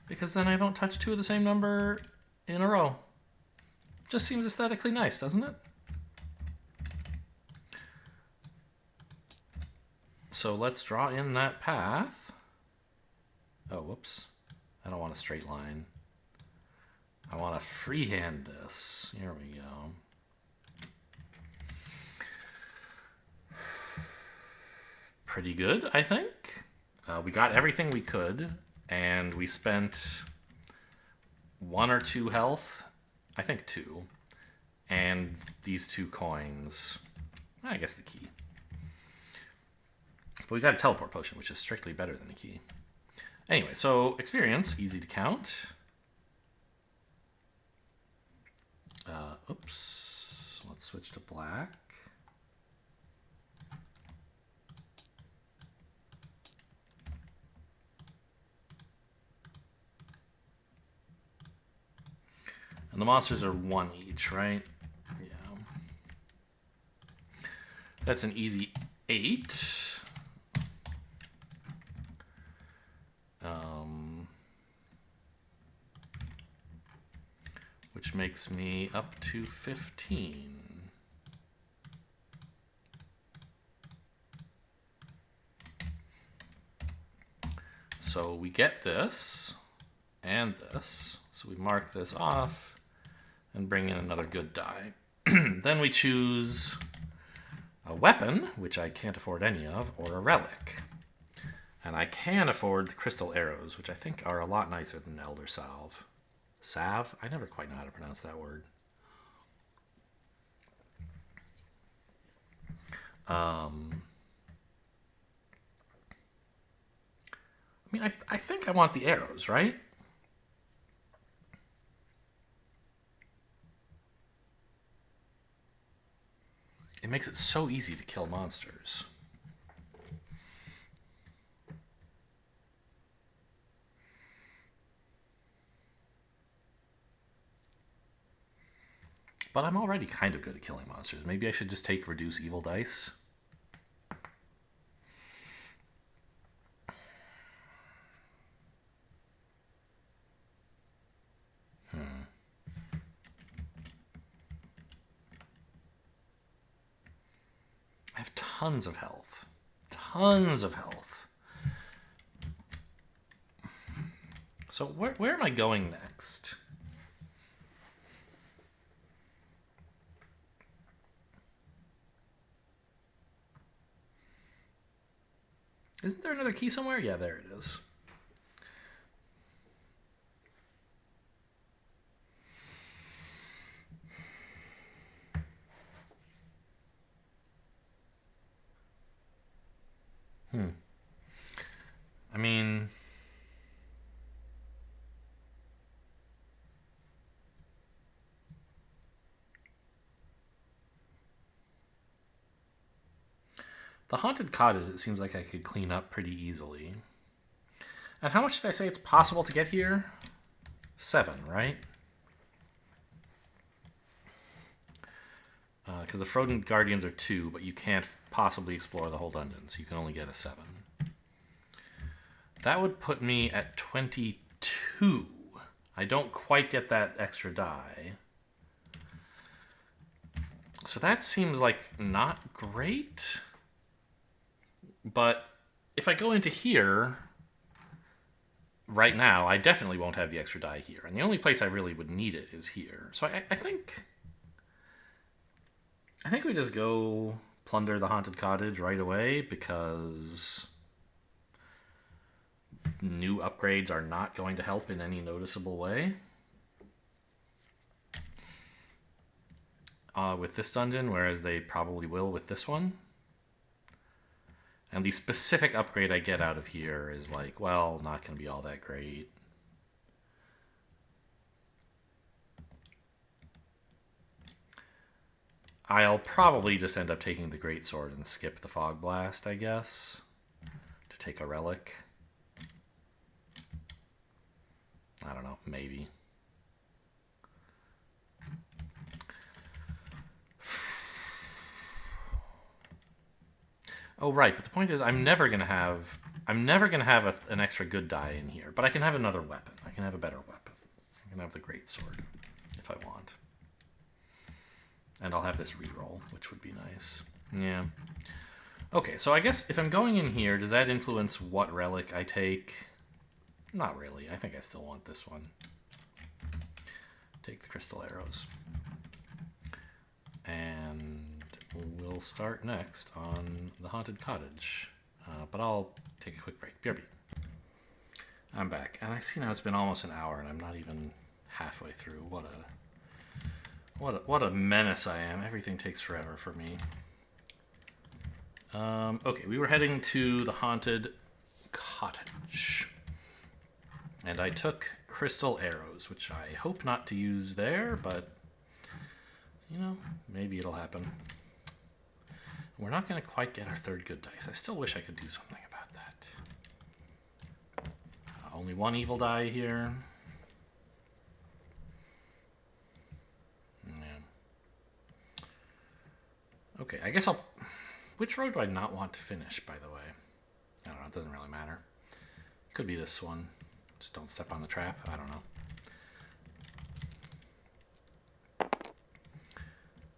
Because then I don't touch 2 of the same number in a row. Just seems aesthetically nice, doesn't it? So let's draw in that path. Oh, whoops. I don't want a straight line. I want to freehand this. Here we go. Pretty good, I think. We got everything we could, and we spent 1 or 2 health. I think 2. And these 2 coins. I guess the key. But we got a teleport potion, which is strictly better than a key. Anyway, so experience, easy to count. Oops. Let's switch to black. And the monsters are 1 each, right? Yeah. That's an easy 8. Which makes me up to 15. So we get this and this. So we mark this off and bring in another good die. Then we choose a weapon, which I can't afford any of, or a relic. And I can afford the crystal arrows, which I think are a lot nicer than Elder Salve. Salve? I never quite know how to pronounce that word. I mean, I think I want the arrows, right? It makes it so easy to kill monsters. But I'm already kind of good at killing monsters. Maybe I should just take reduce evil dice. I have tons of health. Tons of health. So where am I going next? Isn't there another key somewhere? Yeah, there it is. I mean, the haunted cottage, it seems like I could clean up pretty easily. And how much did I say it's possible to get here? 7, right? Because the Froden Guardians are 2, but you can't possibly explore the whole dungeon, so you can only get a 7. That would put me at 22. I don't quite get that extra die. So that seems like not great. But if I go into here right now, I definitely won't have the extra die here. And the only place I really would need it is here. So I think we just go plunder the haunted cottage right away, because new upgrades are not going to help in any noticeable way. With this dungeon, whereas they probably will with this one. And the specific upgrade I get out of here is like, well, not going to be all that great. I'll probably just end up taking the Greatsword and skip the Fog Blast, I guess, to take a relic. I don't know, maybe. Oh, right, but the point is I'm never going to have an extra good die in here, but I can have another weapon. I can have a better weapon. I can have the Greatsword if I want. And I'll have this reroll, which would be nice. Yeah. Okay, so I guess if I'm going in here, does that influence what relic I take? Not really. I think I still want this one. Take the crystal arrows. And we'll start next on the haunted cottage. But I'll take a quick break. BRB. I'm back, and I see now it's been almost an hour, and I'm not even halfway through. What a menace I am. Everything takes forever for me. Okay, we were heading to the haunted cottage. And I took crystal arrows, which I hope not to use there, but, you know, maybe it'll happen. We're not going to quite get our third good dice. I still wish I could do something about that. Only one evil die here. Yeah. Okay, I guess I'll Which row do I not want to finish, by the way? I don't know, it doesn't really matter. Could be this one. Just don't step on the trap. I don't know.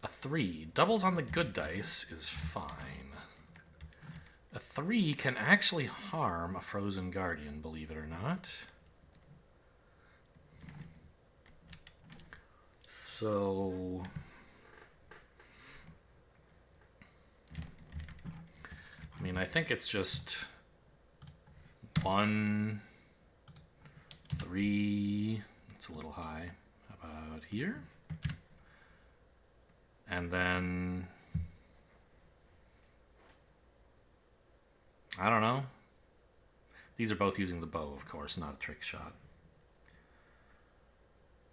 A 3. Doubles on the good dice is fine. A 3 can actually harm a Frozen Guardian, believe it or not. So... I mean, I think it's just 1, 3. It's a little high. How about here? And then... I don't know. These are both using the bow, of course, not a trick shot.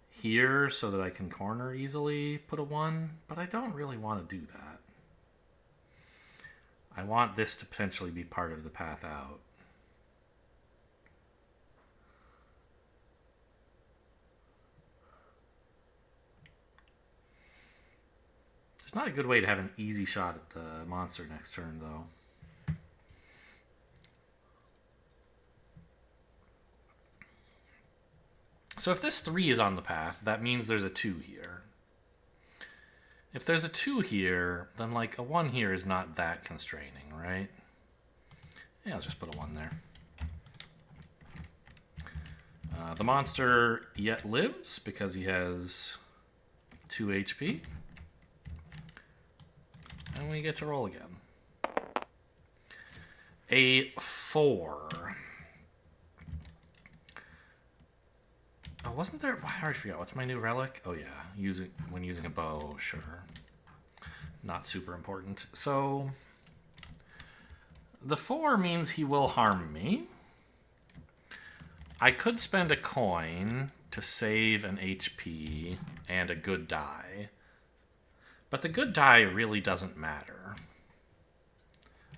Here, so that I can corner easily, put a 1, but I don't really want to do that. I want this to potentially be part of the path out. There's not a good way to have an easy shot at the monster next turn, though. So if this 3 is on the path, that means there's a 2 here. If there's a 2 here, then like a 1 here is not that constraining, right? Yeah, I'll just put a 1 there. The monster yet lives because he has 2 HP. And we get to roll again. A 4. Oh, wasn't there... I already forgot. What's my new relic? Oh, yeah. When using a bow, sure. Not super important. So, the 4 means he will harm me. I could spend a coin to save an HP and a good die. But the good die really doesn't matter.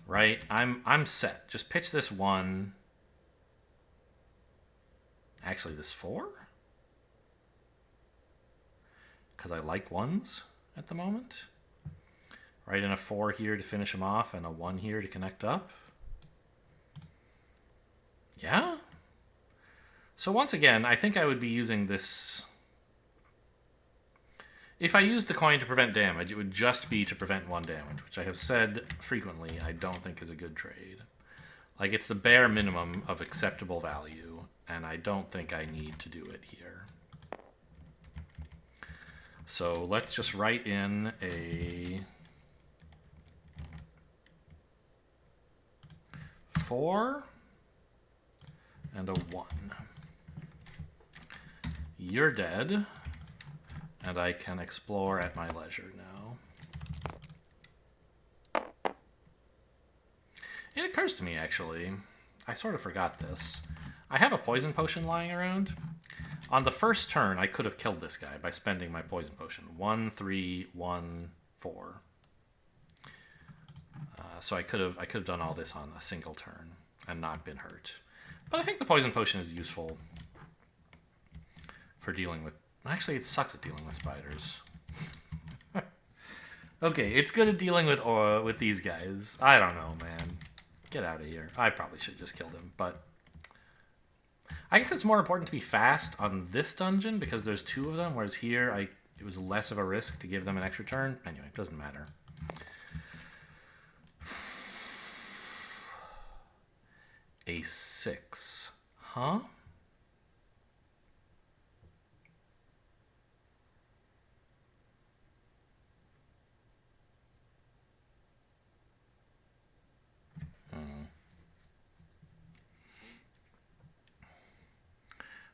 Right? I'm set. Just pitch this 1. Actually, this 4? Because I like 1s at the moment. Right, and a 4 here to finish him off, and a 1 here to connect up. Yeah? So once again, I think I would be using this... If I used the coin to prevent damage, it would just be to prevent 1 damage, which I have said frequently I don't think is a good trade. Like, it's the bare minimum of acceptable value, and I don't think I need to do it here. So let's just write in a 4 and a 1. You're dead, and I can explore at my leisure now. It occurs to me, actually, I sort of forgot this. I have a poison potion lying around. On the first turn, I could have killed this guy by spending my poison potion. 1, 3, 1, 4. So I could have done all this on a single turn and not been hurt. But I think the poison potion is useful for dealing with... Actually, it sucks at dealing with spiders. Okay, it's good at dealing with these guys. I don't know, man. Get out of here. I probably should have just killed him, but... I guess it's more important to be fast on this dungeon because there's 2 of them, whereas here it was less of a risk to give them an extra turn. Anyway, it doesn't matter. A 6. Huh?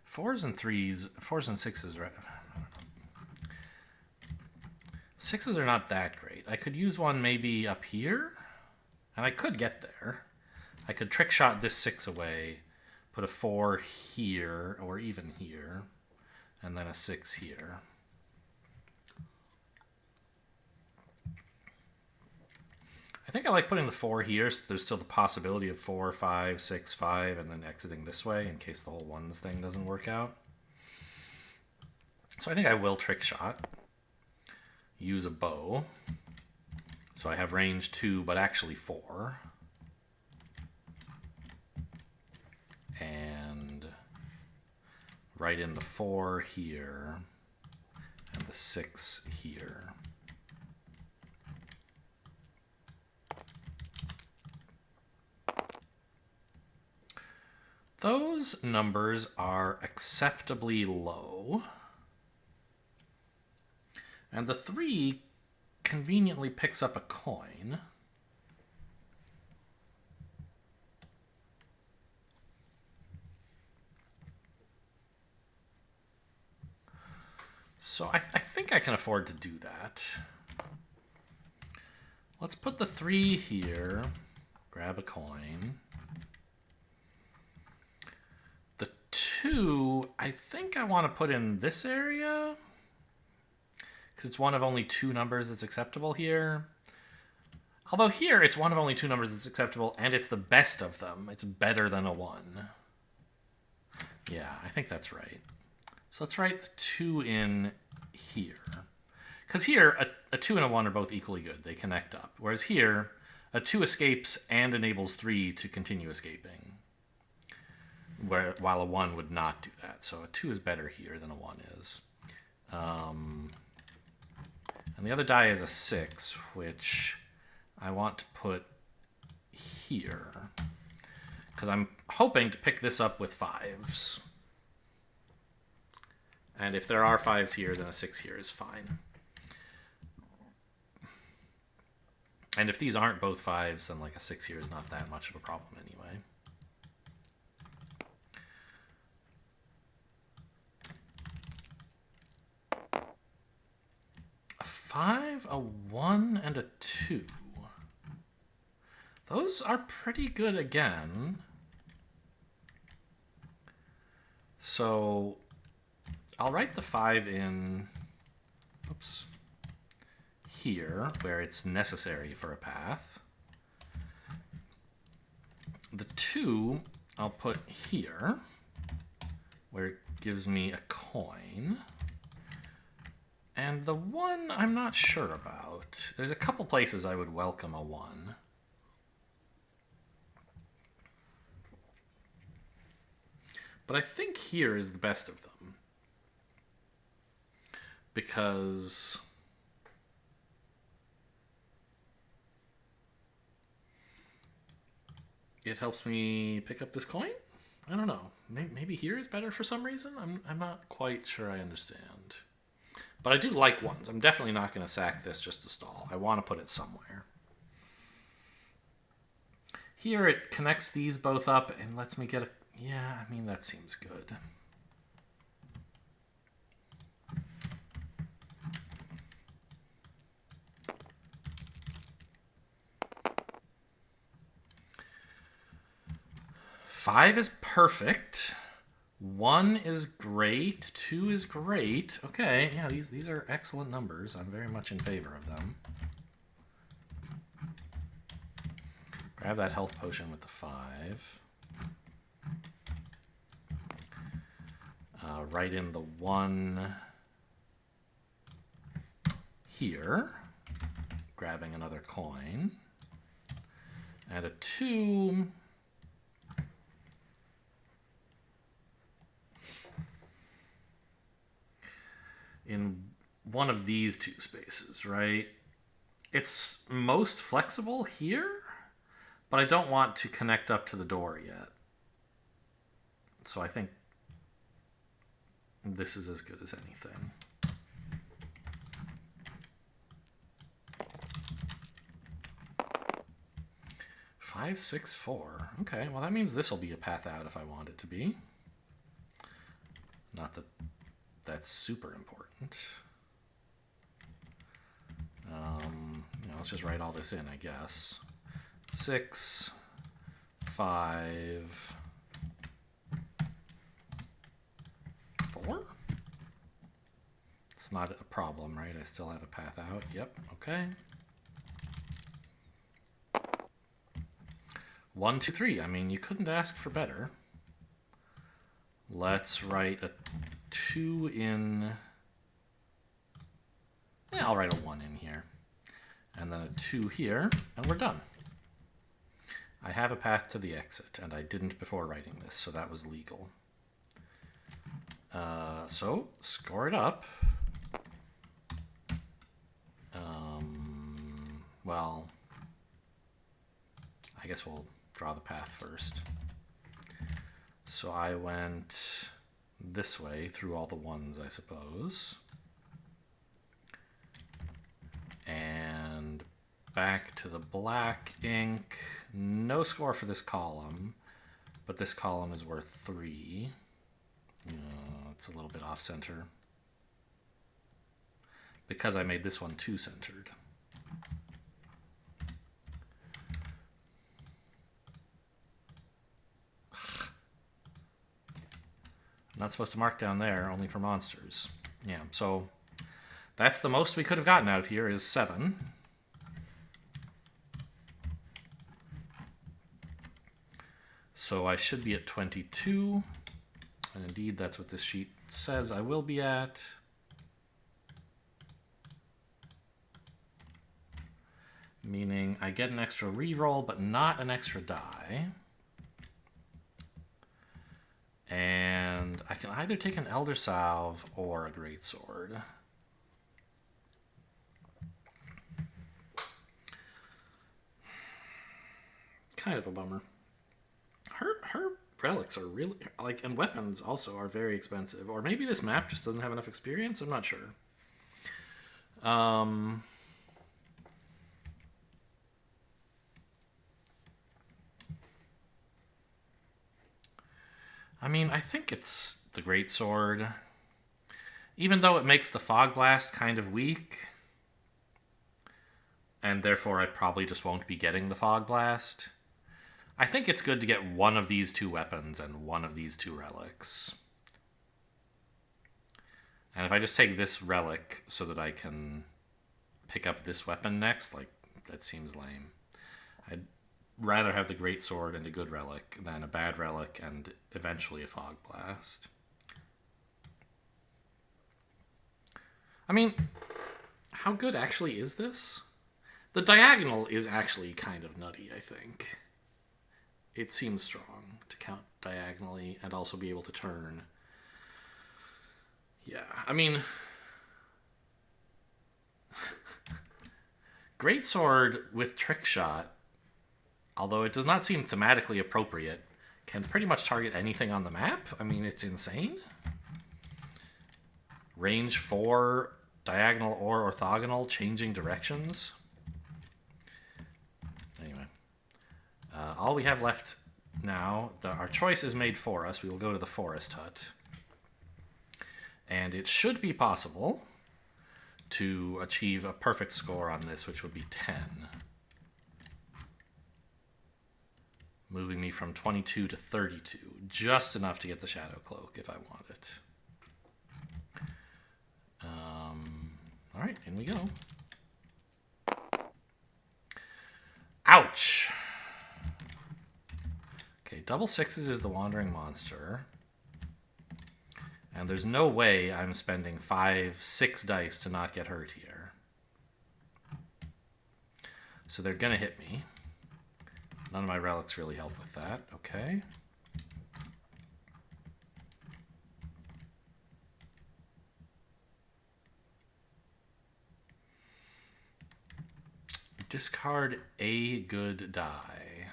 Fours and 6s, right? I don't know. 6s are not that great. I could use one maybe up here, and I could get there. I could trick shot this 6 away, put a 4 here, or even here, and then a 6 here. I think I like putting the 4 here, so there's still the possibility of 4, 5, 6, 5, and then exiting this way in case the whole 1s thing doesn't work out. So I think I will trick shot. Use a bow. So I have range 2, but actually 4. And write in the 4 here and the 6 here. Those numbers are acceptably low. And the 3 conveniently picks up a coin. So I think I can afford to do that. Let's put the 3 here, grab a coin. The 2, I think I want to put in this area, because it's one of only 2 numbers that's acceptable here. Although here, it's one of only 2 numbers that's acceptable, and it's the best of them. It's better than a 1. Yeah, I think that's right. So let's write the 2 in here. Because here, a 2 and a 1 are both equally good. They connect up. Whereas here, a 2 escapes and enables 3 to continue escaping. While a 1 would not do that. So a 2 is better here than a 1 is. And the other die is a 6, which I want to put here. Because I'm hoping to pick this up with 5s. And if there are 5s here, then a 6 here is fine. And if these aren't both 5s, then like a 6 here is not that much of a problem anyway. A 5, a 1, and a 2. Those are pretty good again. So I'll write the 5 in, oops, here, where it's necessary for a path. The 2 I'll put here, where it gives me a coin. And the 1 I'm not sure about. There's a couple places I would welcome a 1. But I think here is the best of them. Because it helps me pick up this coin? I don't know. Maybe here is better for some reason? I'm not quite sure I understand. But I do like 1s. I'm definitely not going to sack this just to stall. I want to put it somewhere. Here it connects these both up and lets me get a... Yeah, I mean, that seems good. Five is perfect. 1 is great. 2 is great. Okay, yeah, these are excellent numbers. I'm very much in favor of them. Grab that health potion with the 5. Write in the 1 here, grabbing another coin. And a 2... in one of these 2 spaces, right? It's most flexible here, but I don't want to connect up to the door yet. So I think this is as good as anything. Five, 6, 4. Okay, well that means this will be a path out if I want it to be. Not that that's super important. Let's just write all this in, I guess. 6, 5, 4. It's not a problem, right? I still have a path out. Yep, okay. 1, 2, 3. I mean, you couldn't ask for better. Let's write a 2 in... Yeah, I'll write a 1 in here. And then a 2 here, and we're done. I have a path to the exit, and I didn't before writing this, so that was legal. So, score it up. Well, I guess we'll draw the path first. So I went this way through all the ones, I suppose. And back to the black ink. No score for this column, but this column is worth 3. It's a little bit off center because I made this one too centered. I'm not supposed to mark down there, only for monsters. Yeah, so that's the most we could have gotten out of here is 7. So I should be at 22. And indeed, that's what this sheet says I will be at. Meaning I get an extra reroll, but not an extra die. And I can either take an Elder Salve or a Greatsword. Kind of a bummer. Her relics are really, like, and weapons also are very expensive. Or maybe this map just doesn't have enough experience. I'm not sure. I mean, I think it's the Greatsword. Even though it makes the Fog Blast kind of weak. And therefore I probably just won't be getting the Fog Blast. I think it's good to get one of these 2 weapons and one of these 2 relics. And if I just take this relic so that I can pick up this weapon next, like, that seems lame. I'd rather have the Greatsword and a good relic than a bad relic and eventually a Fog Blast. I mean, how good actually is this? The diagonal is actually kind of nutty, I think. It seems strong to count diagonally and also be able to turn. Yeah, I mean, Greatsword with Trick Shot, although it does not seem thematically appropriate, can pretty much target anything on the map. I mean, it's insane. Range 4, diagonal or orthogonal, changing directions. Anyway. All we have left now, our choice is made for us. We will go to the forest hut. And it should be possible to achieve a perfect score on this, which would be 10. Moving me from 22 to 32. Just enough to get the Shadow Cloak if I want it. All right, in we go. Ouch! Okay, double 6s is the Wandering Monster. And there's no way I'm spending 6 dice to not get hurt here. So they're gonna hit me. None of my relics really help with that. Okay. Discard a good die.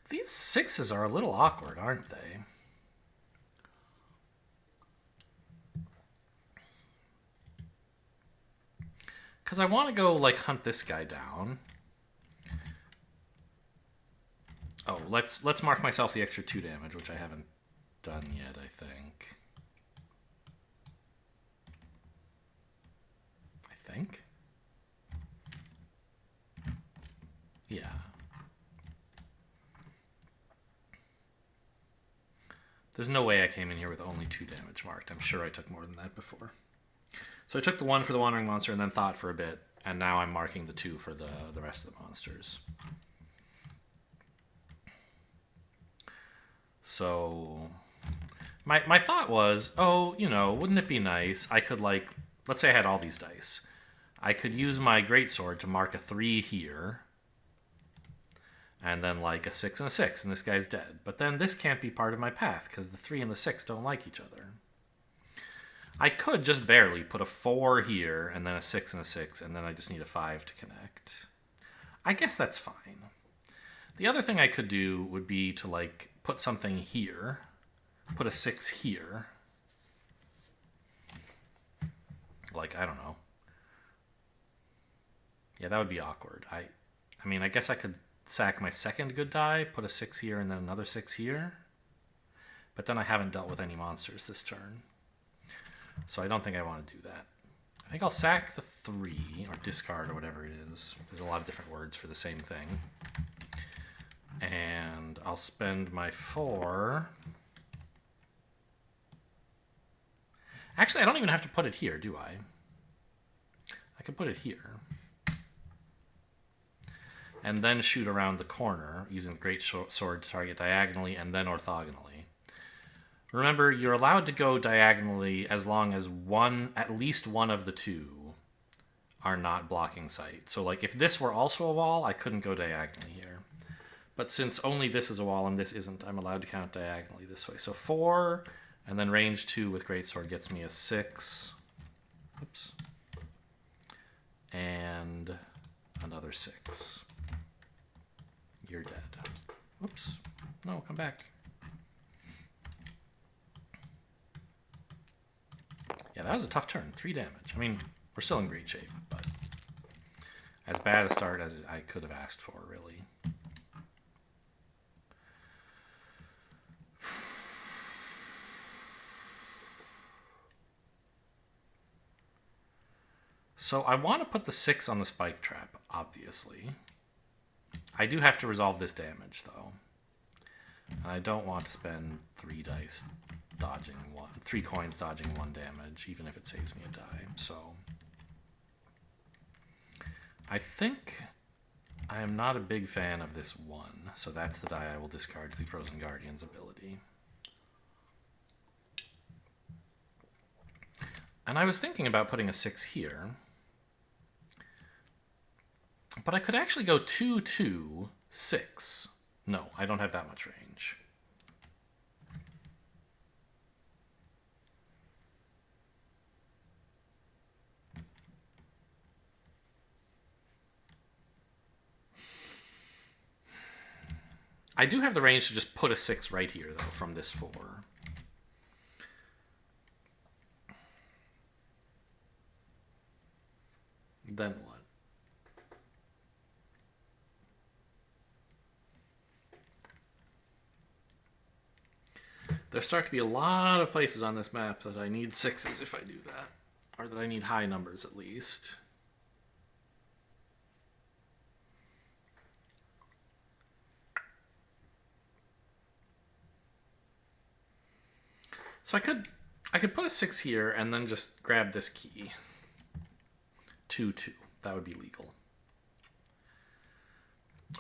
These 6s are a little awkward, aren't they? Because I want to go, like, hunt this guy down. Oh, let's mark myself the extra 2 damage, which I haven't done yet, I think. Yeah. There's no way I came in here with only 2 damage marked. I'm sure I took more than that before. So I took the 1 for the Wandering Monster and then thought for a bit, and now I'm marking the 2 for the rest of the monsters. So My thought was, oh, you know, wouldn't it be nice? I could, like, let's say I had all these dice. I could use my greatsword to mark a 3 here, and then like a 6 and a 6, and this guy's dead. But then this can't be part of my path because the 3 and the 6 don't like each other. I could just barely put a 4 here, and then a 6 and a 6, and then I just need a 5 to connect. I guess that's fine. The other thing I could do would be to like put something here, put a 6 here. Like, I don't know. Yeah, that would be awkward. I mean, I guess I could sack my second good die, put a 6 here, and then another 6 here. But then I haven't dealt with any monsters this turn. So I don't think I want to do that. I think I'll sack the 3, or discard, or whatever it is. There's a lot of different words for the same thing. And I'll spend my 4. Actually, I don't even have to put it here, do I? I can put it here. And then shoot around the corner using the great sword to target diagonally and then orthogonally. Remember, you're allowed to go diagonally as long as at least one of the two are not blocking sight. So like if this were also a wall, I couldn't go diagonally here. But since only this is a wall and this isn't, I'm allowed to count diagonally this way. So 4, and then range 2 with greatsword gets me a 6. Oops. And another 6. You're dead. Whoops. No, come back. Yeah, that was a tough turn. 3 damage. I mean, we're still in great shape, but as bad a start as I could have asked for, really. So I want to put the 6 on the spike trap, obviously. I do have to resolve this damage, though. And I don't want to spend 3 dice dodging 3 coins dodging 1 damage, even if it saves me a die. So I think I am not a big fan of this 1, so that's the die I will discard the Frozen Guardian's ability. And I was thinking about putting a 6 here. But I could actually go 2, 2, 6. No, I don't have that much range. I do have the range to just put a 6 right here, though, from this 4. Then what? There start to be a lot of places on this map that I need 6s if I do that. Or that I need high numbers, at least. So I could put a 6 here and then just grab this key. 2, 2. That would be legal.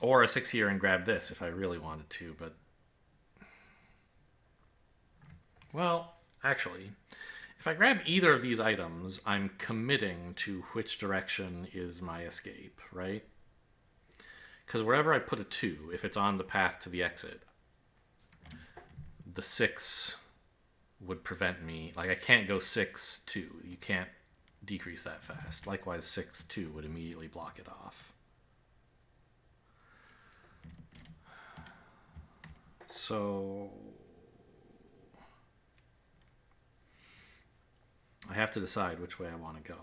Or a 6 here and grab this if I really wanted to, but... Well, actually, if I grab either of these items, I'm committing to which direction is my escape, right? Because wherever I put a 2, if it's on the path to the exit, the 6 would prevent me. Like, I can't go 6, 2. You can't decrease that fast. Likewise, 6, 2 would immediately block it off. So I have to decide which way I want to go.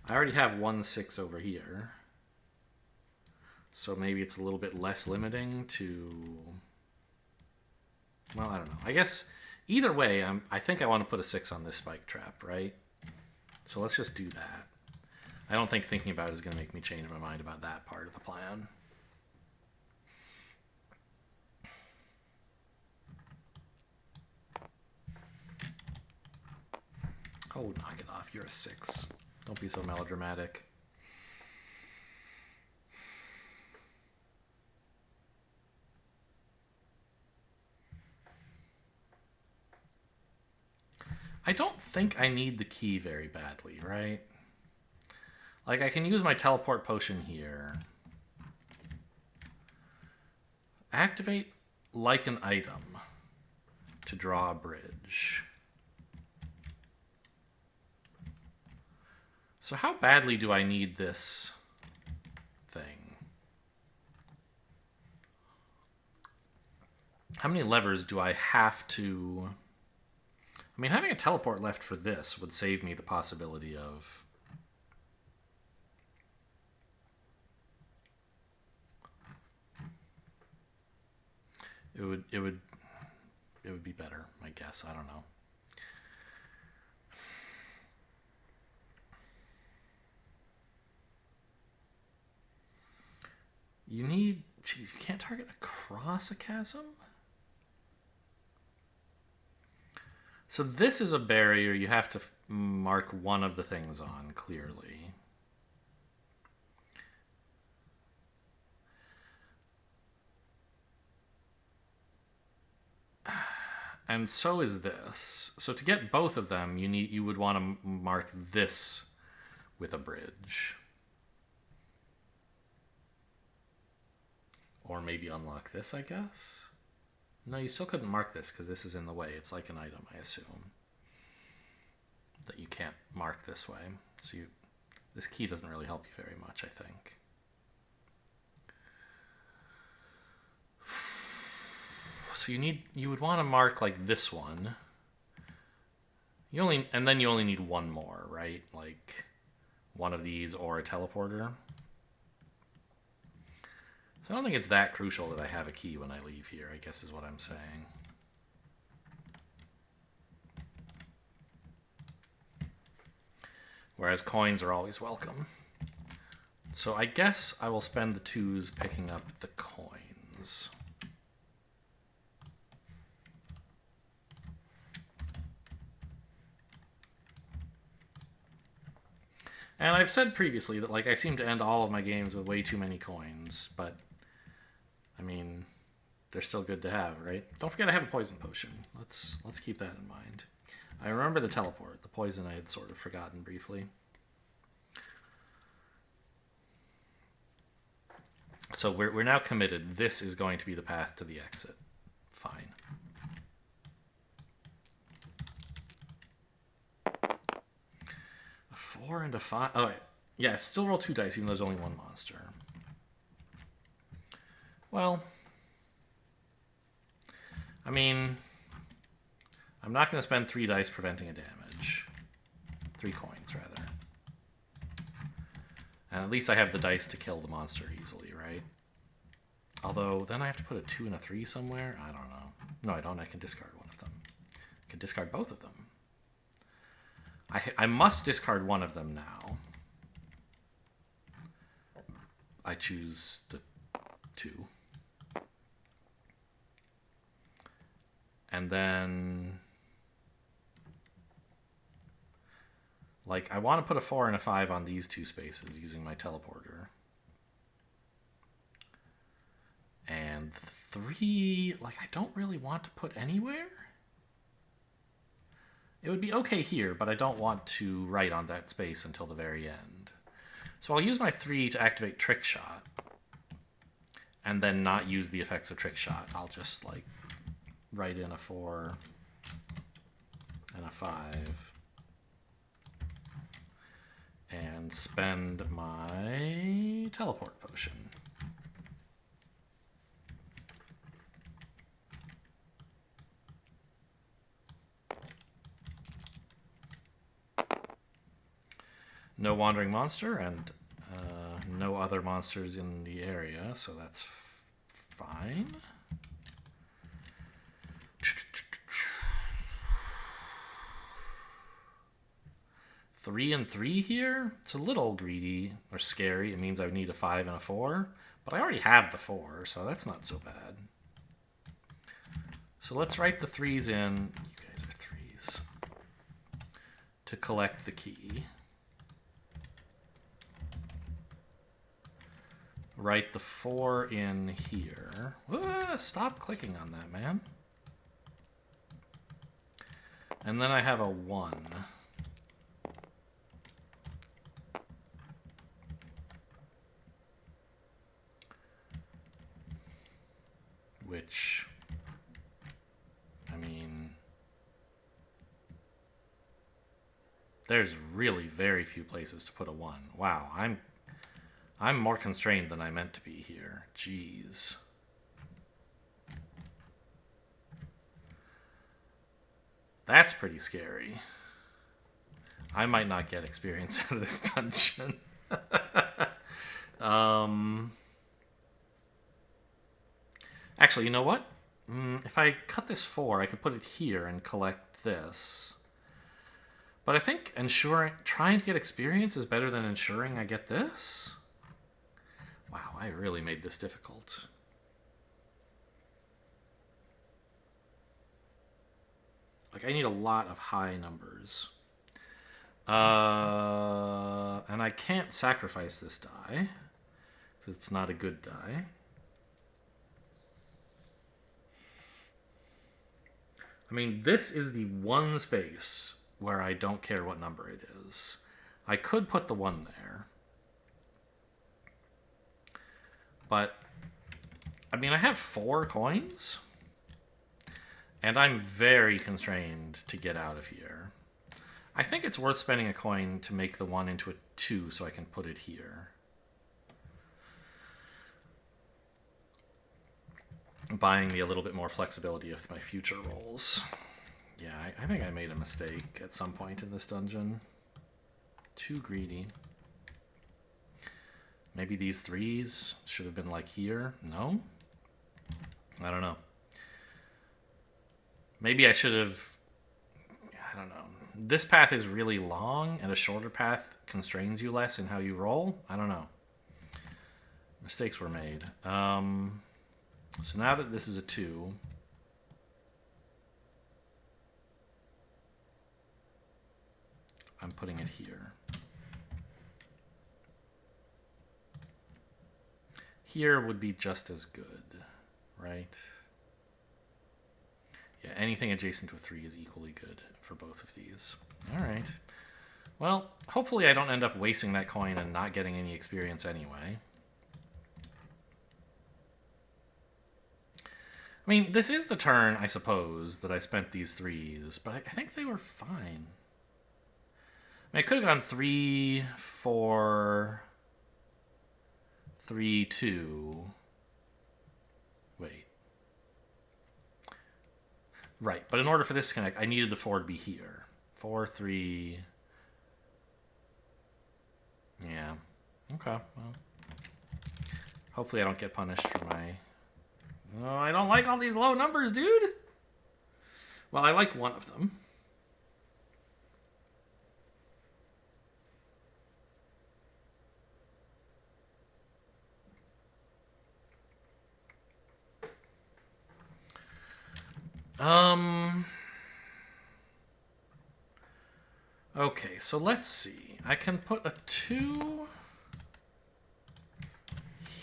I already have 1, 6 over here. So maybe it's a little bit less limiting to... Well, I don't know. I guess either way, I think I want to put a 6 on this spike trap, right? So let's just do that. I don't think thinking about it is going to make me change my mind about that part of the plan. Oh, knock it off. You're a 6. Don't be so melodramatic. I don't think I need the key very badly, right? Like, I can use my teleport potion here. Activate like an item to draw a bridge. So how badly do I need this thing? How many levers do I have to... I mean, having a teleport left for this would save me the possibility of... It would be better, I guess. I don't know. You need... Geez, you can't target across a chasm? So this is a barrier you have to mark one of the things on, clearly. And so is this. So to get both of them, you would want to mark this with a bridge. Or maybe unlock this, I guess? No, you still couldn't mark this because this is in the way. It's like an item, I assume. That you can't mark this way. So this key doesn't really help you very much, I think. So you would want to mark like this one. And then you only need one more, right? Like one of these or a teleporter. So I don't think it's that crucial that I have a key when I leave here, I guess is what I'm saying. Whereas coins are always welcome. So I guess I will spend the 2s picking up the coins. And I've said previously that like I seem to end all of my games with way too many coins, but I mean, they're still good to have, right? Don't forget I have a poison potion. Let's keep that in mind. I remember the teleport. The poison I had sort of forgotten briefly. So we're now committed. This is going to be the path to the exit. Fine. A 4 and a 5. Oh, yeah, still roll 2 dice even though there's only one monster. Well, I mean, I'm not going to spend 3 dice preventing a damage. 3 coins, rather. And at least I have the dice to kill the monster easily, right? Although, then I have to put a 2 and a 3 somewhere? I don't know. No, I don't. I can discard one of them. I can discard both of them. I must discard one of them now. I choose the 2. And then... like, I want to put a 4 and a 5 on these 2 spaces using my teleporter. And 3, like, I don't really want to put anywhere. It would be okay here, but I don't want to write on that space until the very end. So I'll use my 3 to activate Trick Shot. And then not use the effects of Trick Shot. I'll just, like, write in a 4 and a 5. And spend my teleport potion. No wandering monster and no other monsters in the area, so that's fine. Three and 3 here? It's a little greedy or scary. It means I would need a 5 and a 4. But I already have the 4, so that's not so bad. So let's write the 3s in. You guys are 3s. To collect the key. Write the 4 in here. Stop clicking on that, man. And then I have a 1. Which, I mean, there's really very few places to put a 1. Wow, I'm more constrained than I meant to be here. Jeez. That's pretty scary. I might not get experience out of this dungeon. Actually, you know what? If I cut this 4, I could put it here and collect this. But I think trying to get experience is better than ensuring I get this. Wow, I really made this difficult. Like, I need a lot of high numbers. And I can't sacrifice this die, because it's not a good die. I mean, this is the one space where I don't care what number it is. I could put the 1 there. But, I mean, I have 4 coins. And I'm very constrained to get out of here. I think it's worth spending a coin to make the 1 into a 2 so I can put it here. Buying me a little bit more flexibility with my future rolls. Yeah, I think I made a mistake at some point in this dungeon. Too greedy. Maybe these 3s should have been like here. No? I don't know. Maybe I should have... I don't know. This path is really long, and a shorter path constrains you less in how you roll. I don't know. Mistakes were made. So now that this is a 2... I'm putting it here. Here would be just as good, right? Yeah, anything adjacent to a 3 is equally good for both of these. All right. Well, hopefully I don't end up wasting that coin and not getting any experience anyway. I mean, this is the turn, I suppose, that I spent these 3s, but I think they were fine. I mean, I could have gone 3, 4, 3, 2. Wait. Right, but in order for this to connect, I needed the 4 to be here. 4, 3. Yeah. Okay, well. Hopefully I don't get punished for my... Oh, I don't like all these low numbers, dude! Well, I like one of them. Okay, so let's see. I can put a 2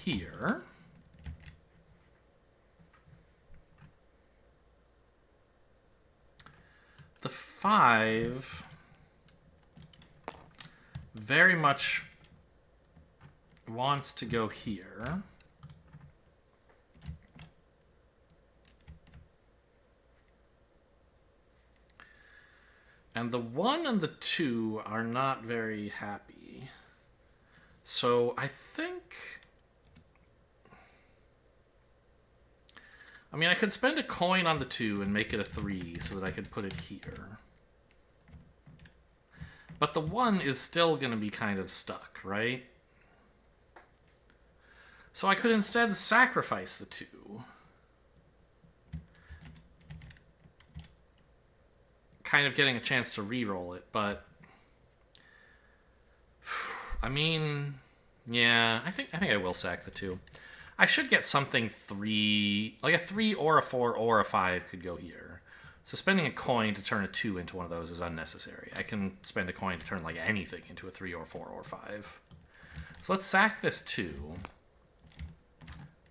here. The 5 very much wants to go here. And the 1 and the 2 are not very happy. So I think... I mean, I could spend a coin on the 2 and make it a 3 so that I could put it here. But the 1 is still going to be kind of stuck, right? So I could instead sacrifice the 2. Kind of getting a chance to re-roll it, but... I mean... Yeah, I think I will sack the 2. I should get something 3... Like a 3 or a 4 or a 5 could go here. So spending a coin to turn a 2 into one of those is unnecessary. I can spend a coin to turn like anything into a 3 or 4 or 5. So let's sack this 2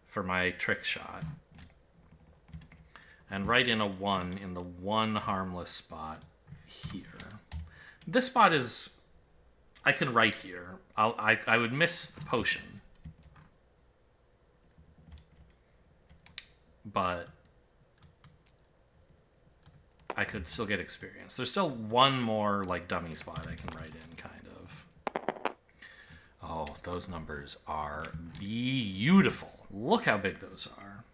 for my trick shot. And write in a 1 in the one harmless spot here. This spot is... I can write here. I would miss the potion. But I could still get experience. There's still one more, like, dummy spot I can write in, kind of. Oh, those numbers are beautiful. Look how big those are.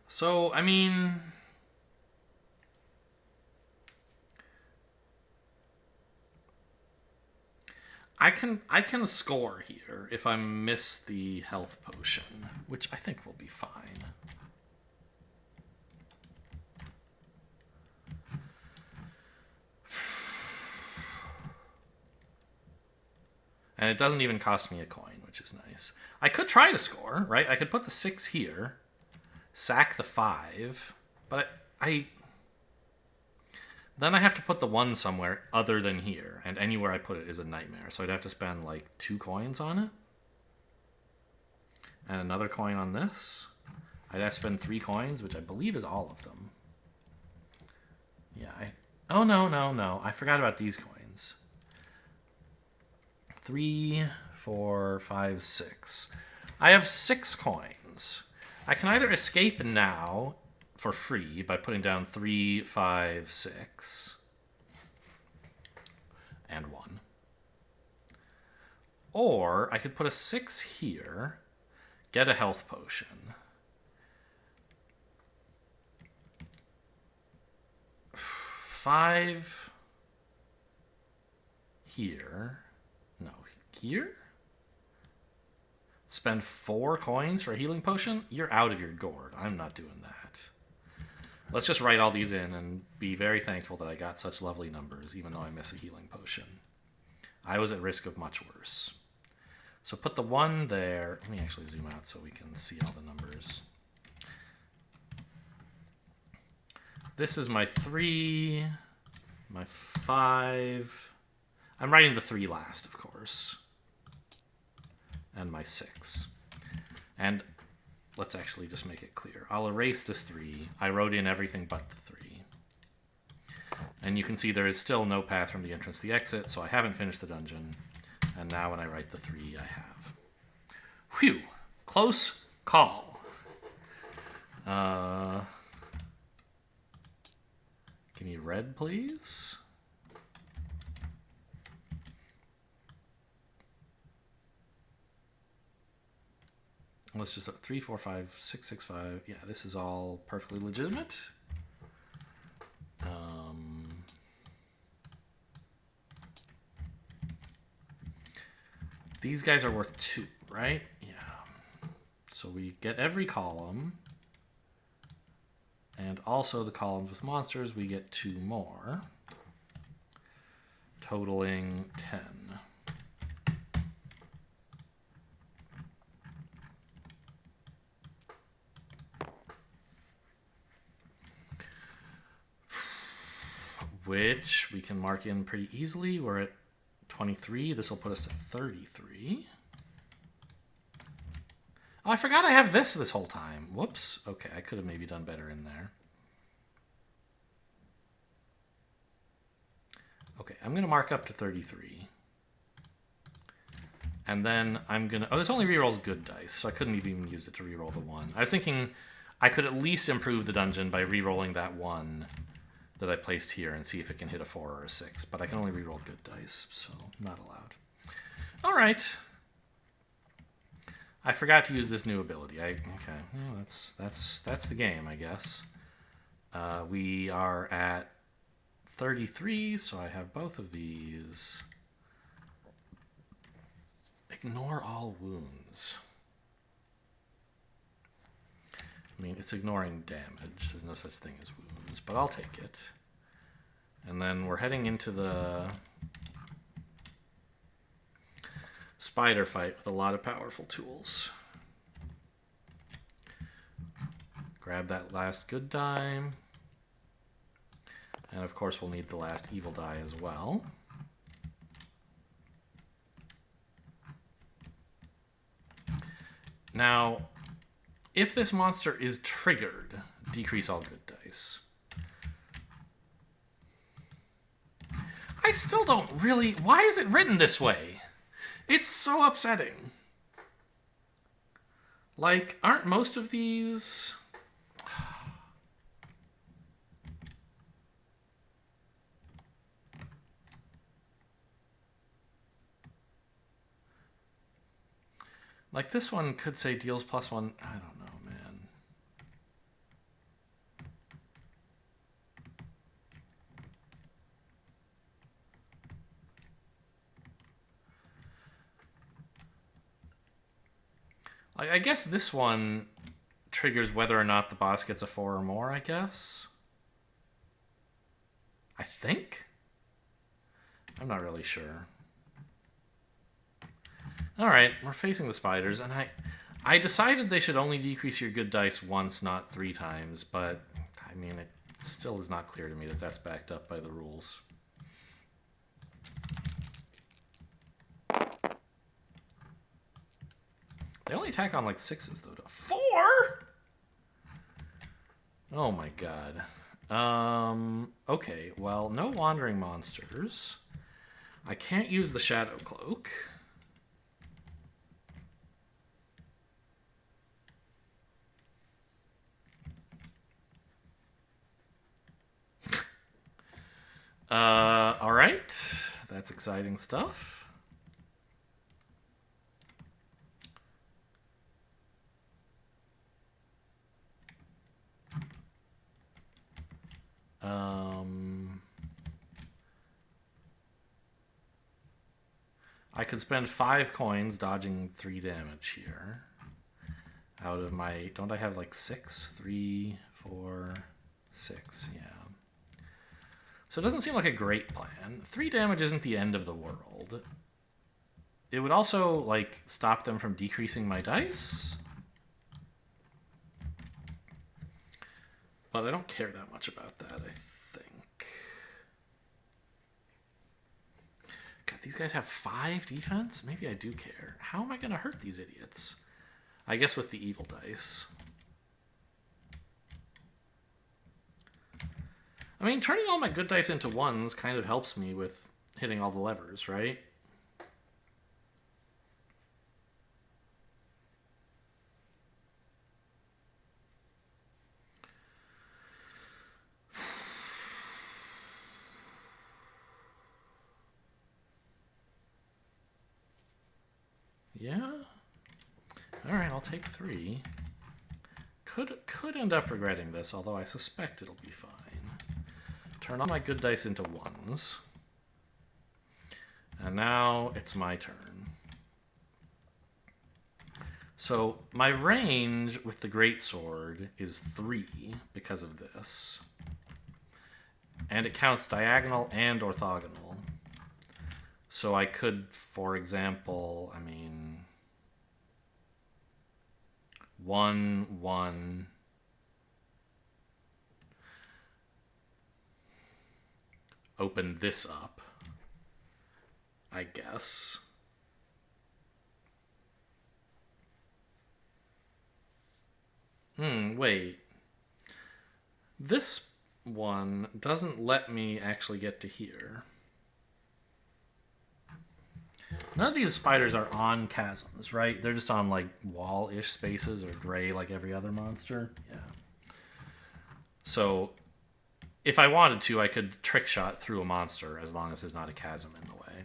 So, I mean... I can score here if I miss the health potion, which I think will be fine. And it doesn't even cost me a coin, which is nice. I could try to score, right? I could put the 6 here, sack the 5, but then I have to put the 1 somewhere other than here, and anywhere I put it is a nightmare. So I'd have to spend like 2 coins on it. And another coin on this. I'd have to spend 3 coins, which I believe is all of them. Yeah, oh, no. I forgot about these coins. 3, 4, 5, 6. I have 6 coins. I can either escape now for free by putting down 3, 5, 6, and 1. Or I could put a 6 here, get a health potion. 5 here. No, here? Spend 4 coins for a healing potion? You're out of your gourd. I'm not doing that. Let's just write all these in and be very thankful that I got such lovely numbers, even though I miss a healing potion. I was at risk of much worse. So put the 1 there. Let me actually zoom out so we can see all the numbers. This is my 3, my 5. I'm writing the 3 last, of course. And my 6. And let's actually just make it clear. I'll erase this 3. I wrote in everything but the 3. And you can see there is still no path from the entrance to the exit, so I haven't finished the dungeon. And now when I write the 3, I have. Whew! Close call. Give me red, please. Let's just 3, 4, 5, 6, 6, 5. Yeah, this is all perfectly legitimate. These guys are worth 2, right? Yeah. So we get every column. And also the columns with monsters, we get 2 more. Totaling 10. Which we can mark in pretty easily. We're at 23. This will put us to 33. Oh, I forgot I have this whole time. Whoops. Okay, I could have maybe done better in there. Okay, I'm going to mark up to 33. And then I'm going to... Oh, this only rerolls good dice, so I couldn't even use it to reroll the 1. I was thinking I could at least improve the dungeon by rerolling that 1 that I placed here and see if it can hit a 4 or a 6. But I can only reroll good dice, so not allowed. All right. I forgot to use this new ability. Okay, well, that's the game, I guess. We are at 33, so I have both of these. Ignore all wounds. I mean, it's ignoring damage. There's no such thing as wounds, but I'll take it. And then we're heading into the spider fight with a lot of powerful tools. Grab that last good die. And of course we'll need the last evil die as well. Now, if this monster is triggered, decrease all good dice. I still don't really... Why is it written this way? It's so upsetting. Like, aren't most of these... Like, this one could say deals +1. I don't know, man. Like, I guess this one triggers whether or not the boss gets a 4 or more, I guess. I think? I'm not really sure. Alright, we're facing the spiders, and I decided they should only decrease your good dice once, not 3 times, but, I mean, it still is not clear to me that that's backed up by the rules. They only attack on, like, 6s, though. 4?! Oh my god. Okay, well, no wandering monsters. I can't use the Shadow Cloak. Alright. That's exciting stuff. I could spend 5 coins dodging 3 damage here. Out of my... Don't I have like 6? 3, 4, 6, yeah. So it doesn't seem like a great plan. 3 damage isn't the end of the world. It would also, like, stop them from decreasing my dice. But I don't care that much about that, I think. God, these guys have 5 defense? Maybe I do care. How am I going to hurt these idiots? I guess with the evil dice. I mean, turning all my good dice into 1s kind of helps me with hitting all the levers, right? Yeah? Alright, I'll take 3. Could end up regretting this, although I suspect it'll be fine. Turn all my good dice into 1s. And now it's my turn. So my range with the greatsword is 3 because of this. And it counts diagonal and orthogonal. So I could, for example, I mean... 1, 1... Open this up, I guess. Wait. This one doesn't let me actually get to here. None of these spiders are on chasms, right? They're just on, like, wall-ish spaces or gray like every other monster. Yeah. So... if I wanted to, I could trick shot through a monster as long as there's not a chasm in the way.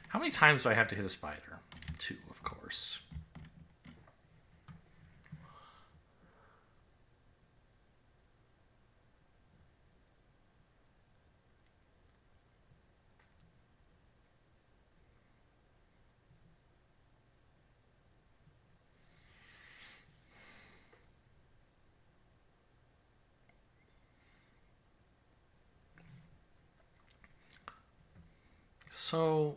How many times do I have to hit a spider? 2, of course. So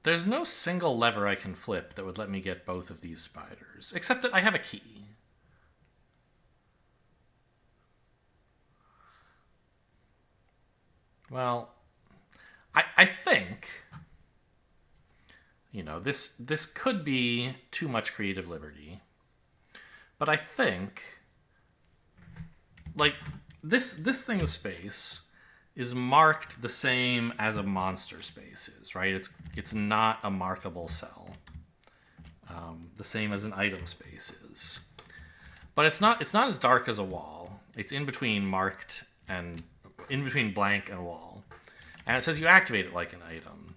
There's no single lever I can flip that would let me get both of these spiders, except that I have a key. Well, I think, you know, this could be too much creative liberty, but I think, like, this thing's space is marked the same as a monster space is, right? It's not a markable cell, the same as an item space is, but it's not as dark as a wall. It's in between marked and in between blank and wall, and it says you activate it like an item.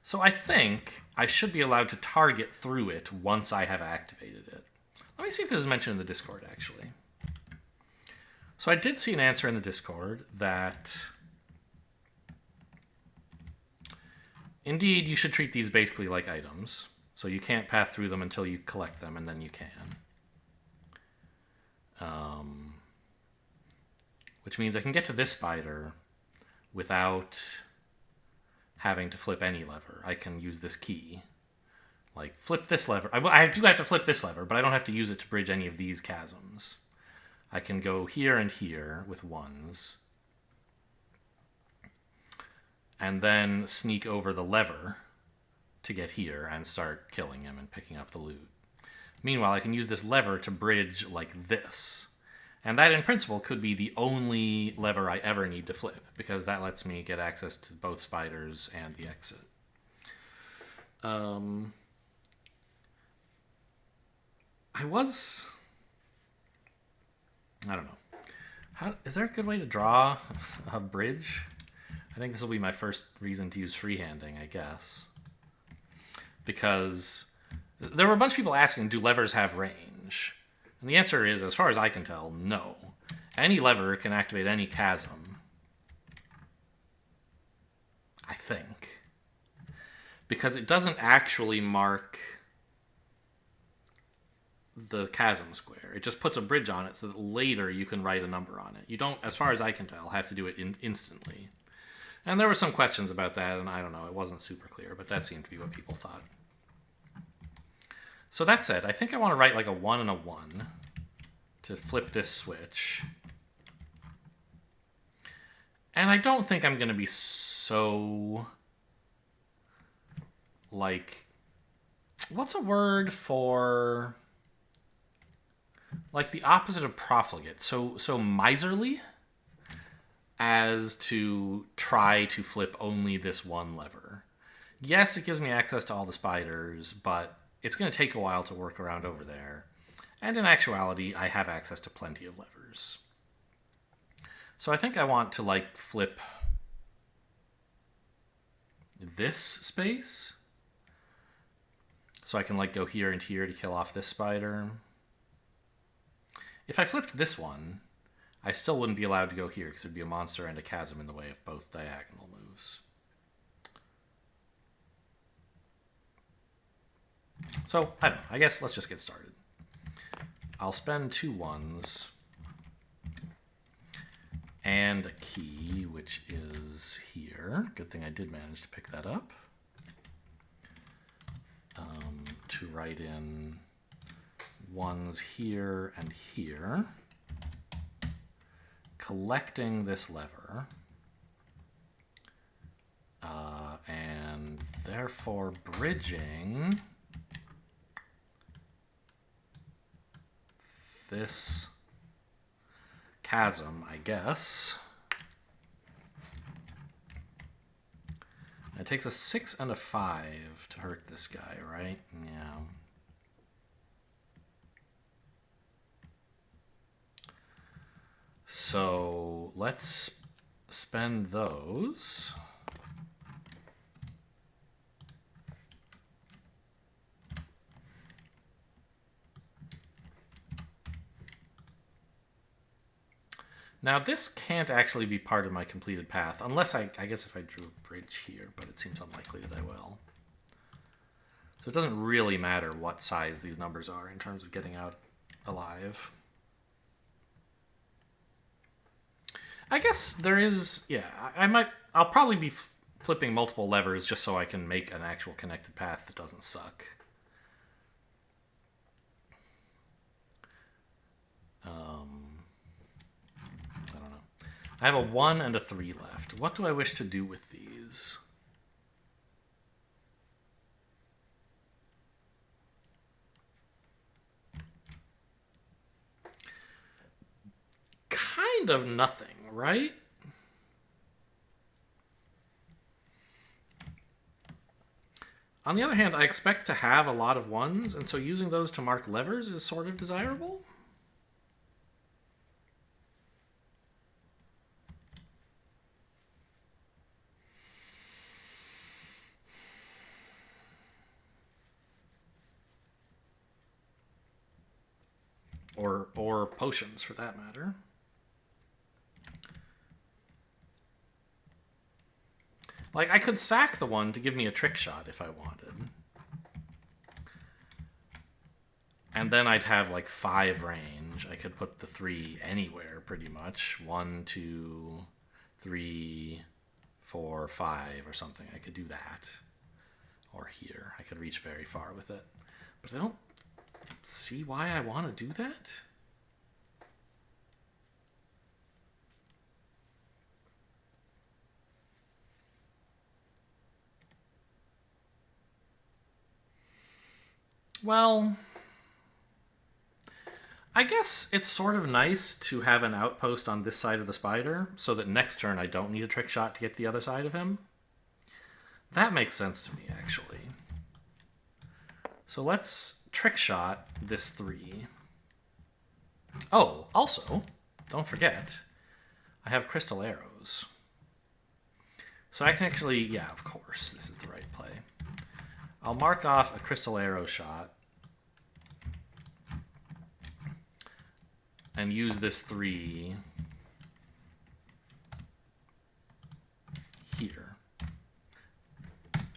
So I think I should be allowed to target through it once I have activated it. Let me see if this is mentioned in the Discord, actually. So I did see an answer in the Discord that indeed you should treat these basically like items. So you can't path through them until you collect them, and then you can. Which means I can get to this spider without having to flip any lever. I can use this key. Like, flip this lever. I do have to flip this lever, but I don't have to use it to bridge any of these chasms. I can go here and here with ones, and then sneak over the lever to get here and start killing him and picking up the loot. Meanwhile, I can use this lever to bridge like this. And that, in principle, could be the only lever I ever need to flip, because that lets me get access to both spiders and the exit. I don't know. Is there a good way to draw a bridge? I think this will be my first reason to use freehanding, I guess. Because there were a bunch of people asking, do levers have range? And the answer is, as far as I can tell, no. Any lever can activate any chasm. I think. Because it doesn't actually mark the chasm square. It just puts a bridge on it so that later you can write a number on it. You don't, as far as I can tell, have to do it instantly. And there were some questions about that, and I don't know, it wasn't super clear, but that seemed to be what people thought. So that said, I think I want to write like a 1 and a 1 to flip this switch. And I don't think I'm going to be so, like, what's a word for, like, the opposite of profligate? So miserly as to try to flip only this one lever. Yes, it gives me access to all the spiders, but it's going to take a while to work around over there. And in actuality, I have access to plenty of levers. So I think I want to, like, flip this space. So I can, like, go here and here to kill off this spider. If I flipped this one, I still wouldn't be allowed to go here because there'd be a monster and a chasm in the way of both diagonal moves. So, I don't know. I guess let's just get started. I'll spend 2 1s and a key, which is here. Good thing I did manage to pick that up. To write in 1s here and here. Collecting this lever. And therefore bridging this chasm, I guess. It takes a 6 and a 5 to hurt this guy, right? Yeah. So let's spend those. Now this can't actually be part of my completed path, unless I guess if I drew a bridge here, but it seems unlikely that I will. So it doesn't really matter what size these numbers are in terms of getting out alive. I guess there is, yeah, I'll probably be flipping multiple levers just so I can make an actual connected path that doesn't suck. I don't know. I have a 1 and a 3 left. What do I wish to do with these? Kind of nothing, right? On the other hand, I expect to have a lot of 1s, and so using those to mark levers is sort of desirable. Or potions, for that matter. Like, I could sack the 1 to give me a trick shot if I wanted. And then I'd have, like, 5 range. I could put the 3 anywhere, pretty much. 1, 2, 3, 4, 5, or something. I could do that. Or here. I could reach very far with it. But I don't see why I want to do that. Well, I guess it's sort of nice to have an outpost on this side of the spider so that next turn I don't need a trick shot to get the other side of him. That makes sense to me, actually. So let's trick shot this 3. Oh, also, don't forget, I have crystal arrows. So I can actually, yeah, of course, this is the right play. I'll mark off a crystal arrow shot and use this 3 here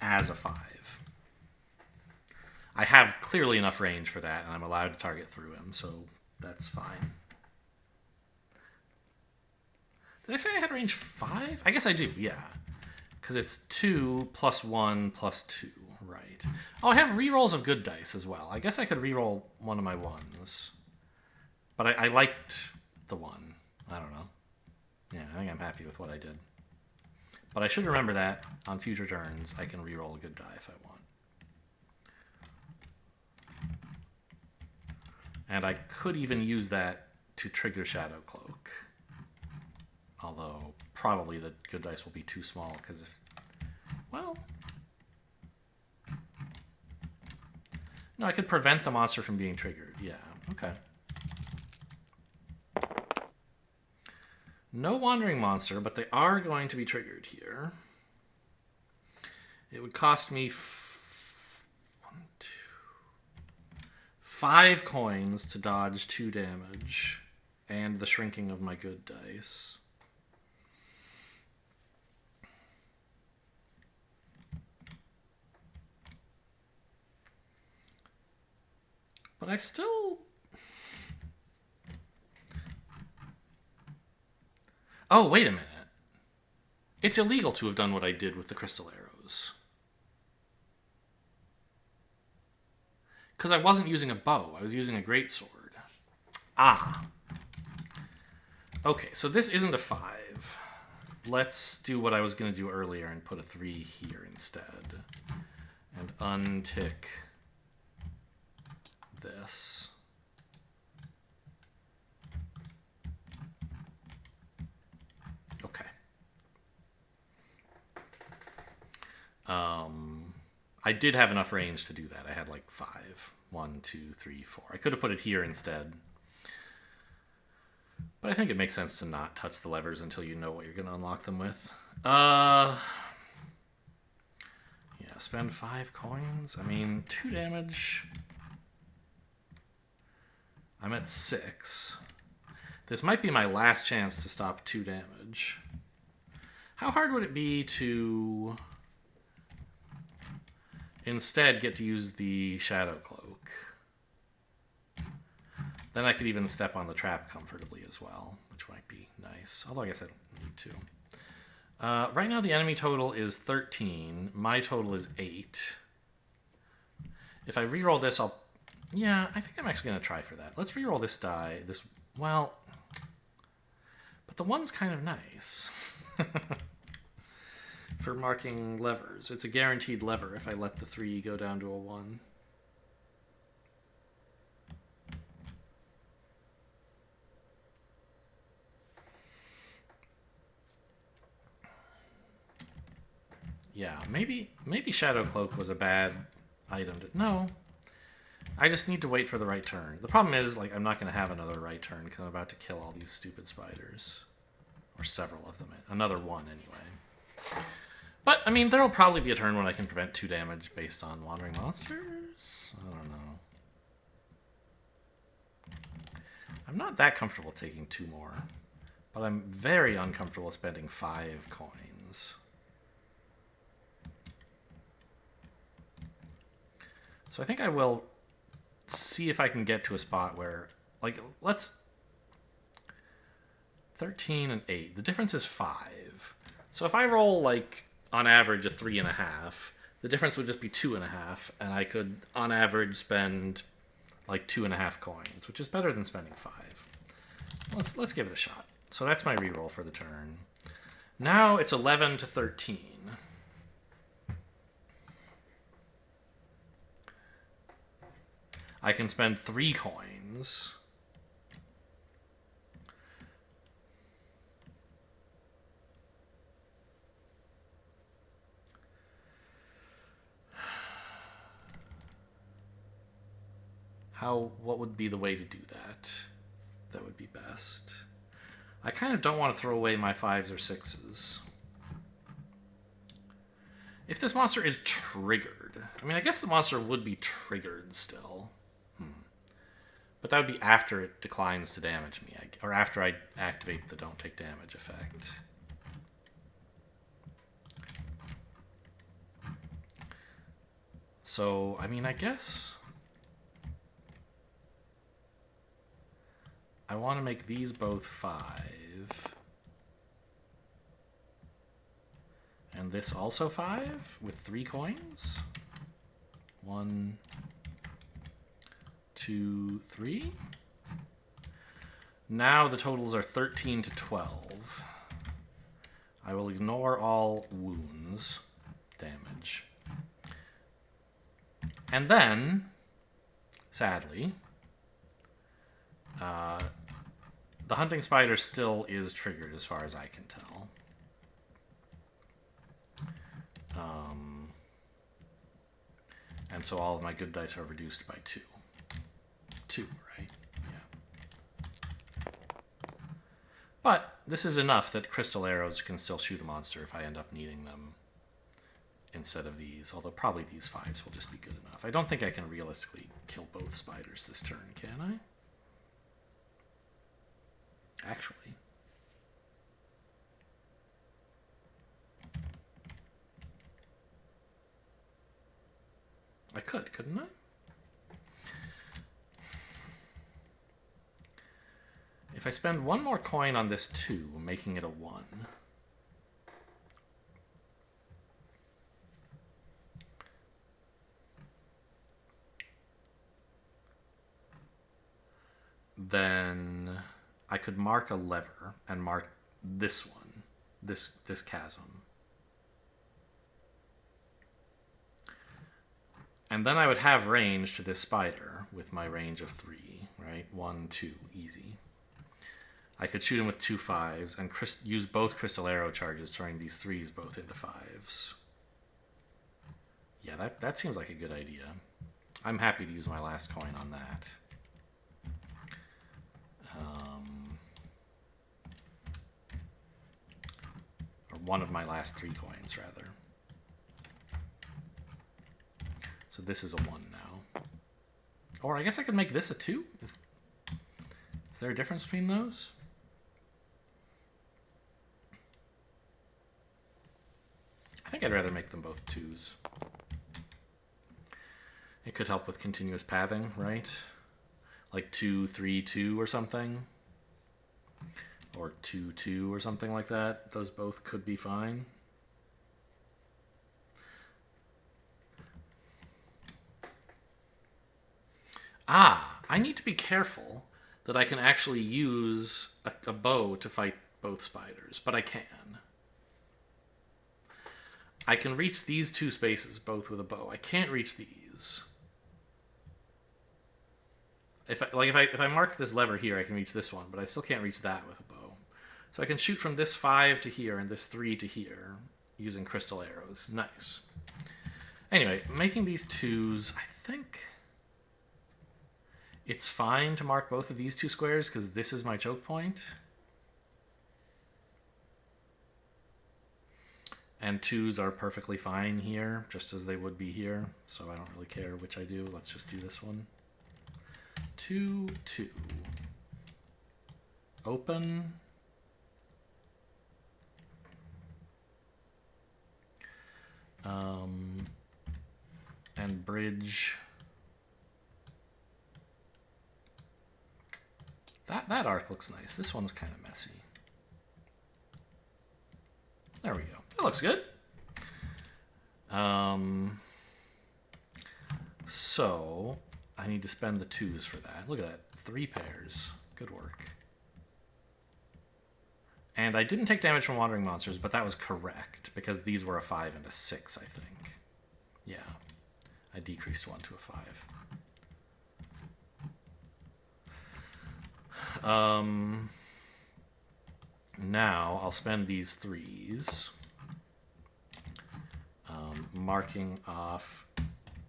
as a 5. I have clearly enough range for that, and I'm allowed to target through him, so that's fine. Did I say I had range 5? I guess I do, yeah. Because it's 2 plus 1 plus 2, right. Oh, I have rerolls of good dice as well. I guess I could reroll one of my 1s. But I liked the 1. I don't know. Yeah, I think I'm happy with what I did. But I should remember that on future turns, I can reroll a good die if I want. And I could even use that to trigger Shadow Cloak. Although, probably the good dice will be too small, because if... Well... No, I could prevent the monster from being triggered. Yeah, okay. No wandering monster, but they are going to be triggered here. It would cost me 5 coins to dodge 2 damage and the shrinking of my good dice. But I still... Oh, wait a minute. It's illegal to have done what I did with the crystal arrows. Because I wasn't using a bow. I was using a greatsword. Ah. Okay, so this isn't a 5. Let's do what I was going to do earlier and put a 3 here instead. And untick this. Okay. I did have enough range to do that. I had like 5. 1, 2, 3, 4. I could have put it here instead. But I think it makes sense to not touch the levers until you know what you're going to unlock them with. Yeah, spend 5 coins. I mean, 2 damage. I'm at 6. This might be my last chance to stop 2 damage. How hard would it be to instead get to use the Shadow Cloak? Then I could even step on the trap comfortably as well, which might be nice. Although I guess I don't need to. Right now the enemy total is 13. My total is 8. If I reroll this, I'll... Yeah, I think I'm actually going to try for that. Let's reroll this die. Well... But the one's kind of nice. For marking levers. It's a guaranteed lever if I let the 3 go down to a 1. Yeah, maybe Shadow Cloak was a bad item to... No. I just need to wait for the right turn. The problem is, like, I'm not going to have another right turn because I'm about to kill all these stupid spiders. Or several of them. Another one, anyway. But, I mean, there'll probably be a turn when I can prevent 2 damage based on Wandering Monsters? I don't know. I'm not that comfortable taking 2 more. But I'm very uncomfortable spending 5 coins. So I think I will see if I can get to a spot where, like, let's... 13 and 8. The difference is 5. So if I roll, like, on average, a 3.5, the difference would just be 2.5, and I could, on average, spend, like, 2.5 coins, which is better than spending 5. Let's give it a shot. So that's my reroll for the turn. Now it's 11 to 13. I can spend 3 coins. What would be the way to do that? That would be best. I kind of don't want to throw away my 5s or 6s. If this monster is triggered... I mean, I guess the monster would be triggered still. But that would be after it declines to damage me, or after I activate the don't take damage effect. So, I mean, I guess I want to make these both 5. And this also 5 with 3 coins. 1, 2, 3. Now the totals are 13 to 12. I will ignore all wounds damage. And then, sadly, the hunting spider still is triggered as far as I can tell. And so all of my good dice are reduced by 2. 2, right? Yeah. But this is enough that crystal arrows can still shoot a monster if I end up needing them instead of these, although probably these 5s will just be good enough. I don't think I can realistically kill both spiders this turn, can I? Actually. I could, couldn't I? If I spend 1 more coin on this 2, making it a 1. Then I could mark a lever and mark this one, this chasm. And then I would have range to this spider with my range of 3, right? 1, 2, easy. I could shoot him with 2 5s and use both crystal arrow charges, turning these 3s both into 5s. Yeah, that seems like a good idea. I'm happy to use my last coin on that. Or one of my last 3 coins, rather. So this is a 1 now. Or I guess I could make this a 2? Is there a difference between those? I think I'd rather make them both 2s. It could help with continuous pathing, right? Like 2, 3, 2 or something. Or 2-2 or something like that. Those both could be fine. Ah, I need to be careful that I can actually use a bow to fight both spiders, but I can. I can reach these two spaces both with a bow. I can't reach these. If I mark this lever here, I can reach this one, but I still can't reach that with a bow. So I can shoot from this 5 to here and this 3 to here using crystal arrows. Nice. Anyway, making these 2s, I think it's fine to mark both of these 2 squares because this is my choke point. And 2s are perfectly fine here, just as they would be here. So I don't really care which I do. Let's just do this one. 2, 2. Open. And bridge. That arc looks nice. This one's kind of messy. There we go. That looks good. So I need to spend the 2s for that. Look at that. 3 pairs. Good work. And I didn't take damage from wandering monsters, but that was correct because these were a 5 and a 6, I think. Yeah. I decreased 1 to a 5. Now I'll spend these 3s, marking off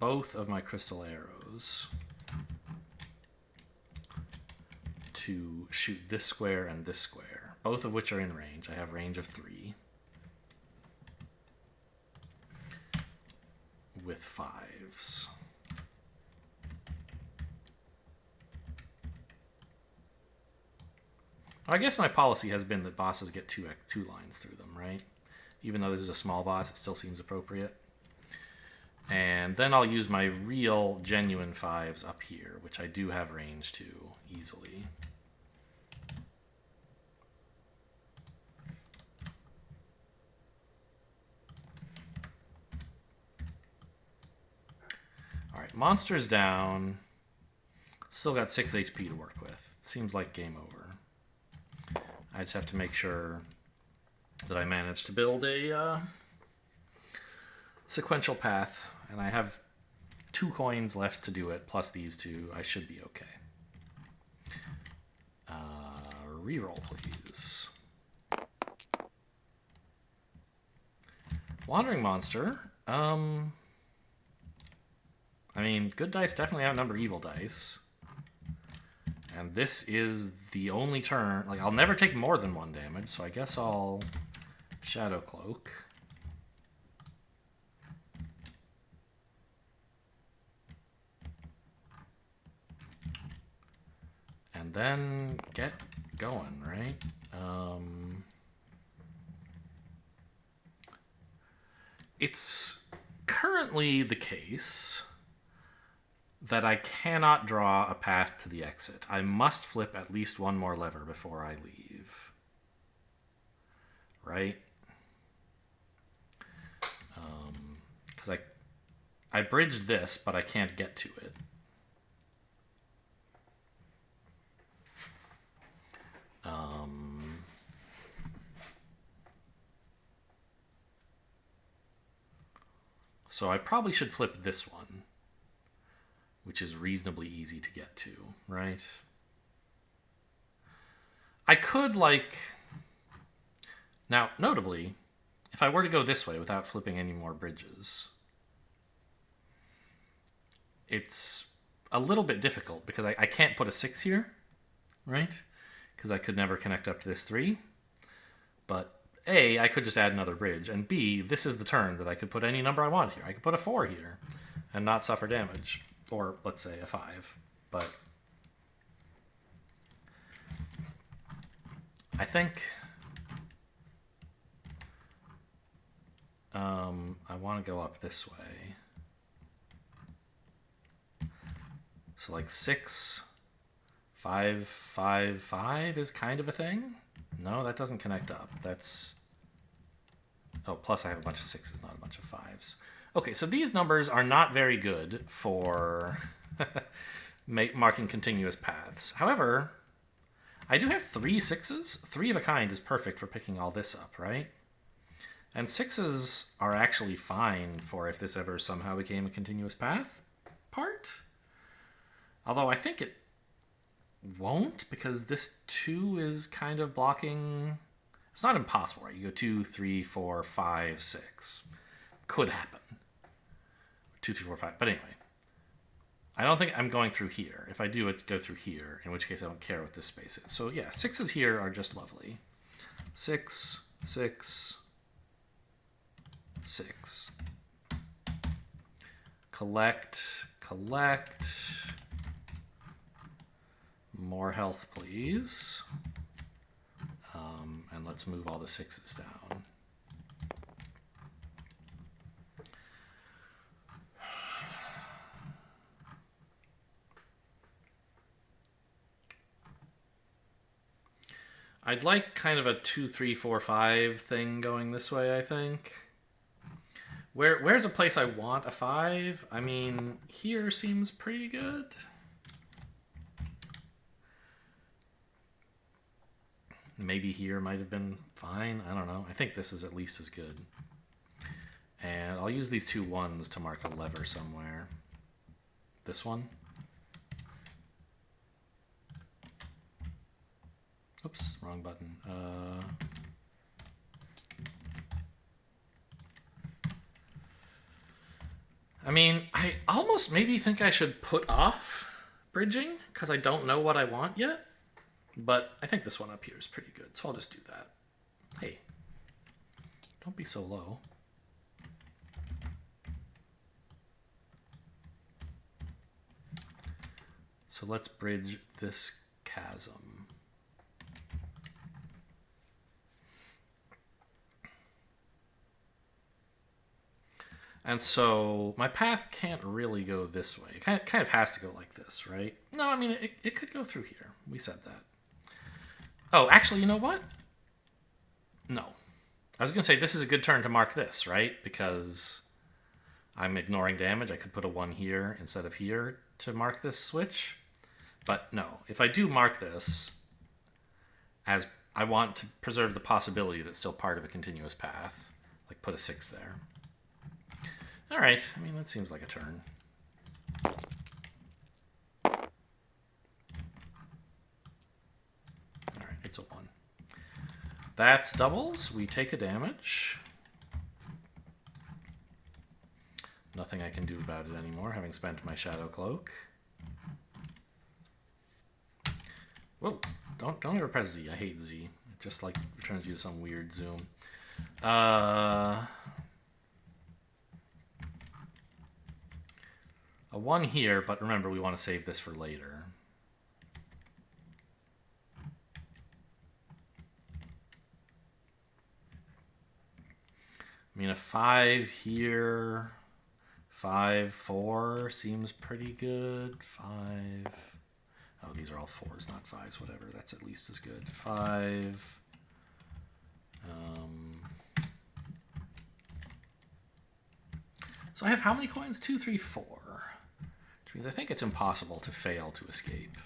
both of my crystal arrows to shoot this square and this square, both of which are in range. I have range of 3 with 5s. I guess my policy has been that bosses get two lines through them, right? Even though this is a small boss, it still seems appropriate. And then I'll use my real, genuine 5s up here, which I do have range to easily. All right, monsters down. Still got 6 HP to work with. Seems like game over. I just have to make sure that I manage to build a sequential path, and I have 2 coins left to do it, plus these 2. I should be okay. Reroll, please. Wandering monster. I mean, good dice definitely outnumber evil dice. And this is the only turn. Like, I'll never take more than 1 damage, so I guess I'll Shadow Cloak. And then get going, right? It's currently the case that I cannot draw a path to the exit. I must flip at least 1 more lever before I leave. Right? Because I bridged this, but I can't get to it. So I probably should flip this one, which is reasonably easy to get to, right? I could, like... Now, notably, if I were to go this way without flipping any more bridges, it's a little bit difficult because I can't put a 6 here, right? Because I could never connect up to this 3. But A, I could just add another bridge, and B, this is the turn that I could put any number I want here. I could put a 4 here and not suffer damage. Or, let's say, a 5. But I think I want to go up this way. So, like, 6, 5, 5, 5 is kind of a thing, No, that doesn't connect up. That's... Oh, plus I have a bunch of 6s, not a bunch of 5s. Okay, so these numbers are not very good for marking continuous paths. However, I do have 3 6s. 3 of a kind is perfect for picking all this up, right? And 6s are actually fine for if this ever somehow became a continuous path part. Although I think it won't, because this 2 is kind of blocking... It's not impossible, right? You go 2, 3, 4, 5, 6. Could happen. 2, 3, 4, 5. But anyway, I don't think I'm going through here. If I do, it's go through here, in which case I don't care what this space is. So yeah, 6s here are just lovely. 6, 6, 6. Collect, collect. More health, please. And let's move all the 6s down. I'd like kind of a 2, 3, 4, 5 thing going this way, I think. Where's a place I want a 5? I mean, here seems pretty good. Maybe here might have been fine. I don't know. I think this is at least as good. And I'll use these 2 1s to mark a lever somewhere. This one. Oops, wrong button. I mean, I almost maybe think I should put off bridging because I don't know what I want yet. But I think this one up here is pretty good, so I'll just do that. Hey, don't be so low. So let's bridge this chasm. And so my path can't really go this way. It kind of has to go like this, right? No, I mean, it could go through here. We said that. Oh, actually, you know what? No. I was going to say this is a good turn to mark this, right? Because I'm ignoring damage. I could put a 1 here instead of here to mark this switch. But no, if I do mark this, as I want to preserve the possibility that it's still part of a continuous path, like put a 6 there. All right, I mean, that seems like a turn. It's a 1. That's doubles. We take a damage. Nothing I can do about it anymore, having spent my Shadow Cloak. Whoa, don't ever press Z. I hate Z. It just like returns you to some weird zoom. A 1 here, but remember we want to save this for later. I mean, a 5 here, 5, 4 seems pretty good. 5. Oh, these are all 4s, not 5s. Whatever. That's at least as good. 5. So I have how many coins? 2, 3, 4. Which means I think it's impossible to fail to escape.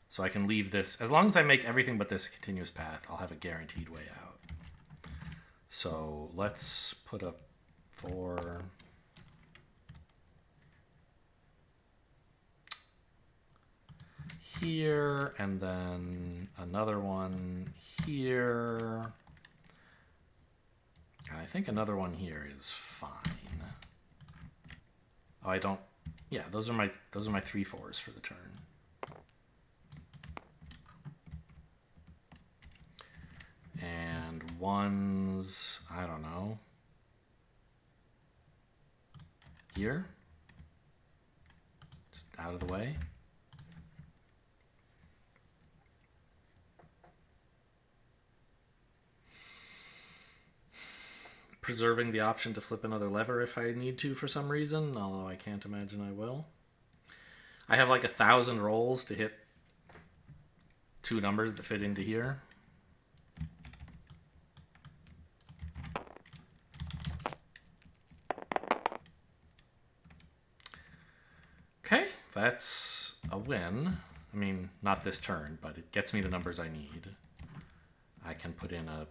So I can leave this. As long as I make everything but this a continuous path, I'll have a guaranteed way out. So let's put up 4. Here, and then another one here. And I think another one here is fine. Oh, I don't. Yeah, those are my 3 4s for the turn. And 1s, I don't know. Here. Just out of the way. Preserving the option to flip another lever if I need to for some reason, although I can't imagine I will. I have like 1,000 rolls to hit 2 numbers that fit into here. That's a win. I mean, not this turn, but it gets me the numbers I need. I can put in a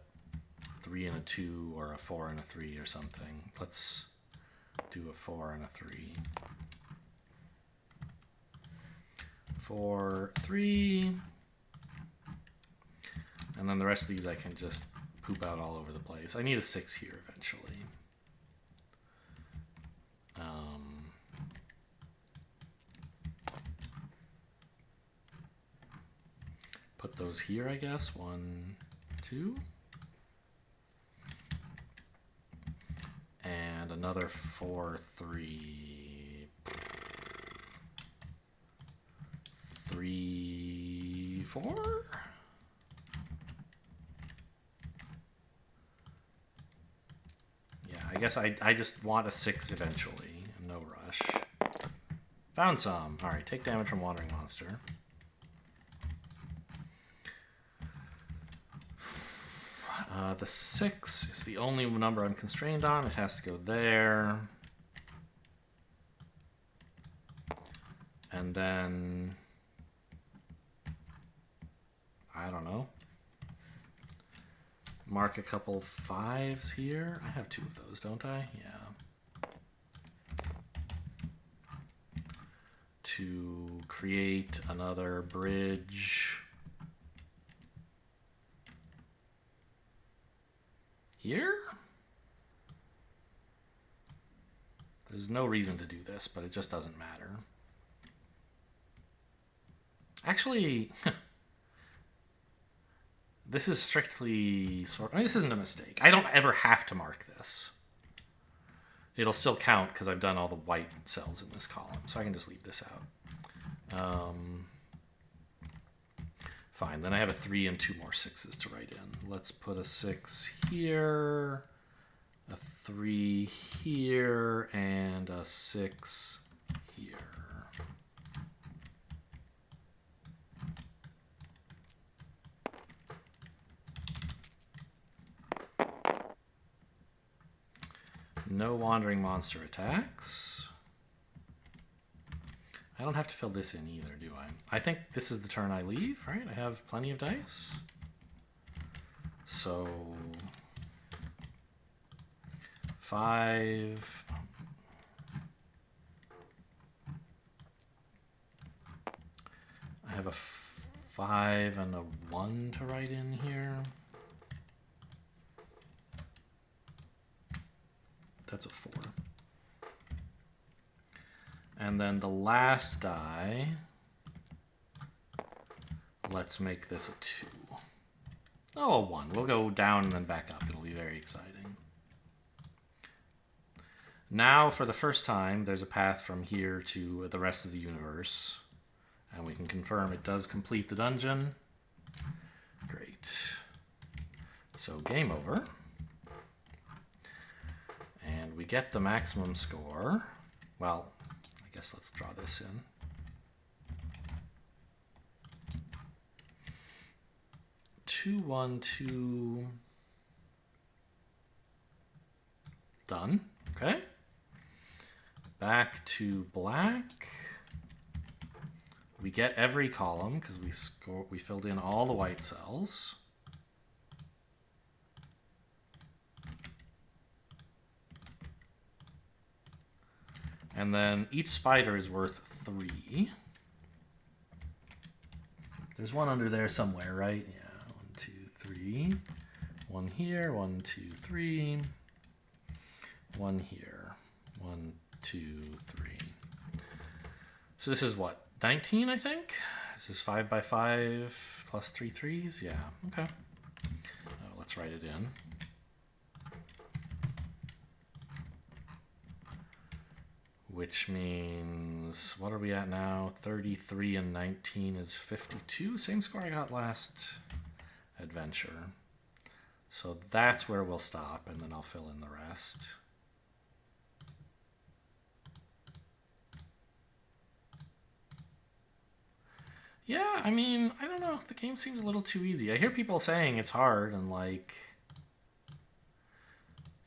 3 and a 2 or a 4 and a 3 or something. Let's do a 4 and a 3. 4, 3. And then the rest of these I can just poop out all over the place. I need a 6 here eventually. Put those here, I guess. 1, 2. And another 4, 3. 3, 4? Yeah, I guess I just want a 6 eventually. No rush. Found some. Alright, take damage from Wandering Monster. The 6 is the only number I'm constrained on. It has to go there. And then, I don't know. Mark a couple 5s here. I have 2 of those, don't I? Yeah. To create another bridge. Here? There's no reason to do this, but it just doesn't matter. Actually, this is strictly I mean, this isn't a mistake. I don't ever have to mark this. It'll still count because I've done all the white cells in this column, so I can just leave this out. Fine, then I have a 3 and 2 more 6s to write in. Let's put a 6 here, a 3 here, and a 6 here. No Wandering Monster attacks. I don't have to fill this in either, do I? I think this is the turn I leave, right? I have plenty of dice. So 5. I have a 5 and a 1 to write in here. That's a 4. And then the last die, let's make this a 2. Oh, a 1. We'll go down and then back up. It'll be very exciting. Now, for the first time, there's a path from here to the rest of the universe. And we can confirm it does complete the dungeon. Great. So, game over. And we get the maximum score. Well, I guess let's draw this in. Two, 1, 2. Done. Okay. Back to black. We get every column because we filled in all the white cells. And then each spider is worth 3. There's one under there somewhere, right? Yeah, 1, 2, 3. One here, 1, 2, 3. One here, 1, 2, 3. So this is what, 19, I think? This is 5 by 5 plus 3 3s? Yeah, okay. Let's write it in. Which means, what are we at now? 33 and 19 is 52. Same score I got last adventure. So that's where we'll stop, and then I'll fill in the rest. Yeah, I mean, I don't know. The game seems a little too easy. I hear people saying it's hard, and like,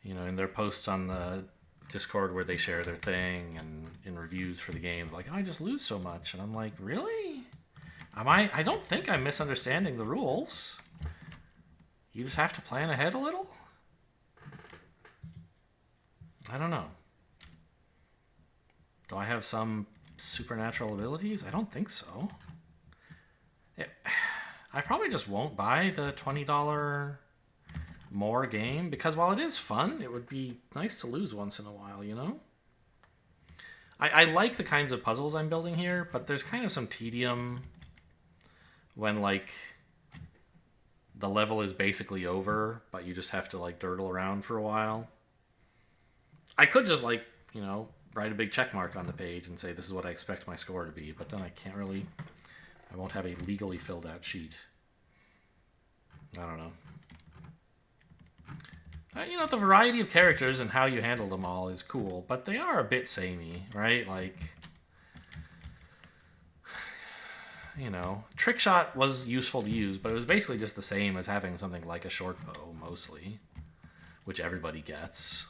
you know, in their posts on the Discord where they share their thing and in reviews for the game, like, oh, I just lose so much. And I'm like, really? I don't think I'm misunderstanding the rules. You just have to plan ahead a little? I don't know. Do I have some supernatural abilities? I don't think so. I probably just won't buy the $20 more game, because while it is fun, it would be nice to lose once in a while, you know? I like the kinds of puzzles I'm building here, but there's kind of some tedium when, like, the level is basically over, but you just have to, like, durdle around for a while. I could just, like, you know, write a big check mark on the page and say this is what I expect my score to be, but then I can't really... I won't have a legally filled out sheet. I don't know. You know, the variety of characters and how you handle them all is cool, but they are a bit samey, right? Like, you know, Trick Shot was useful to use, but it was basically just the same as having something like a short bow, mostly, which everybody gets.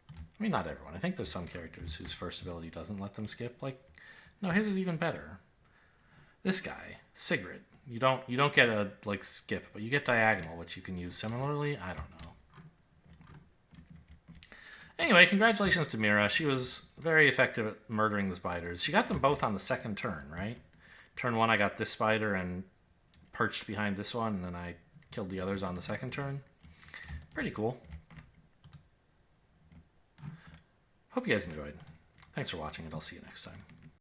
I mean, not everyone. I think there's some characters whose first ability doesn't let them skip. Like, no, his is even better. This guy, Sigrid, you don't get a, like, skip, but you get diagonal, which you can use similarly. I don't know. Anyway, congratulations to Mira. She was very effective at murdering the spiders. She got them both on the second turn, right? Turn 1, I got this spider and perched behind this one, and then I killed the others on the second turn. Pretty cool. Hope you guys enjoyed. Thanks for watching, and I'll see you next time.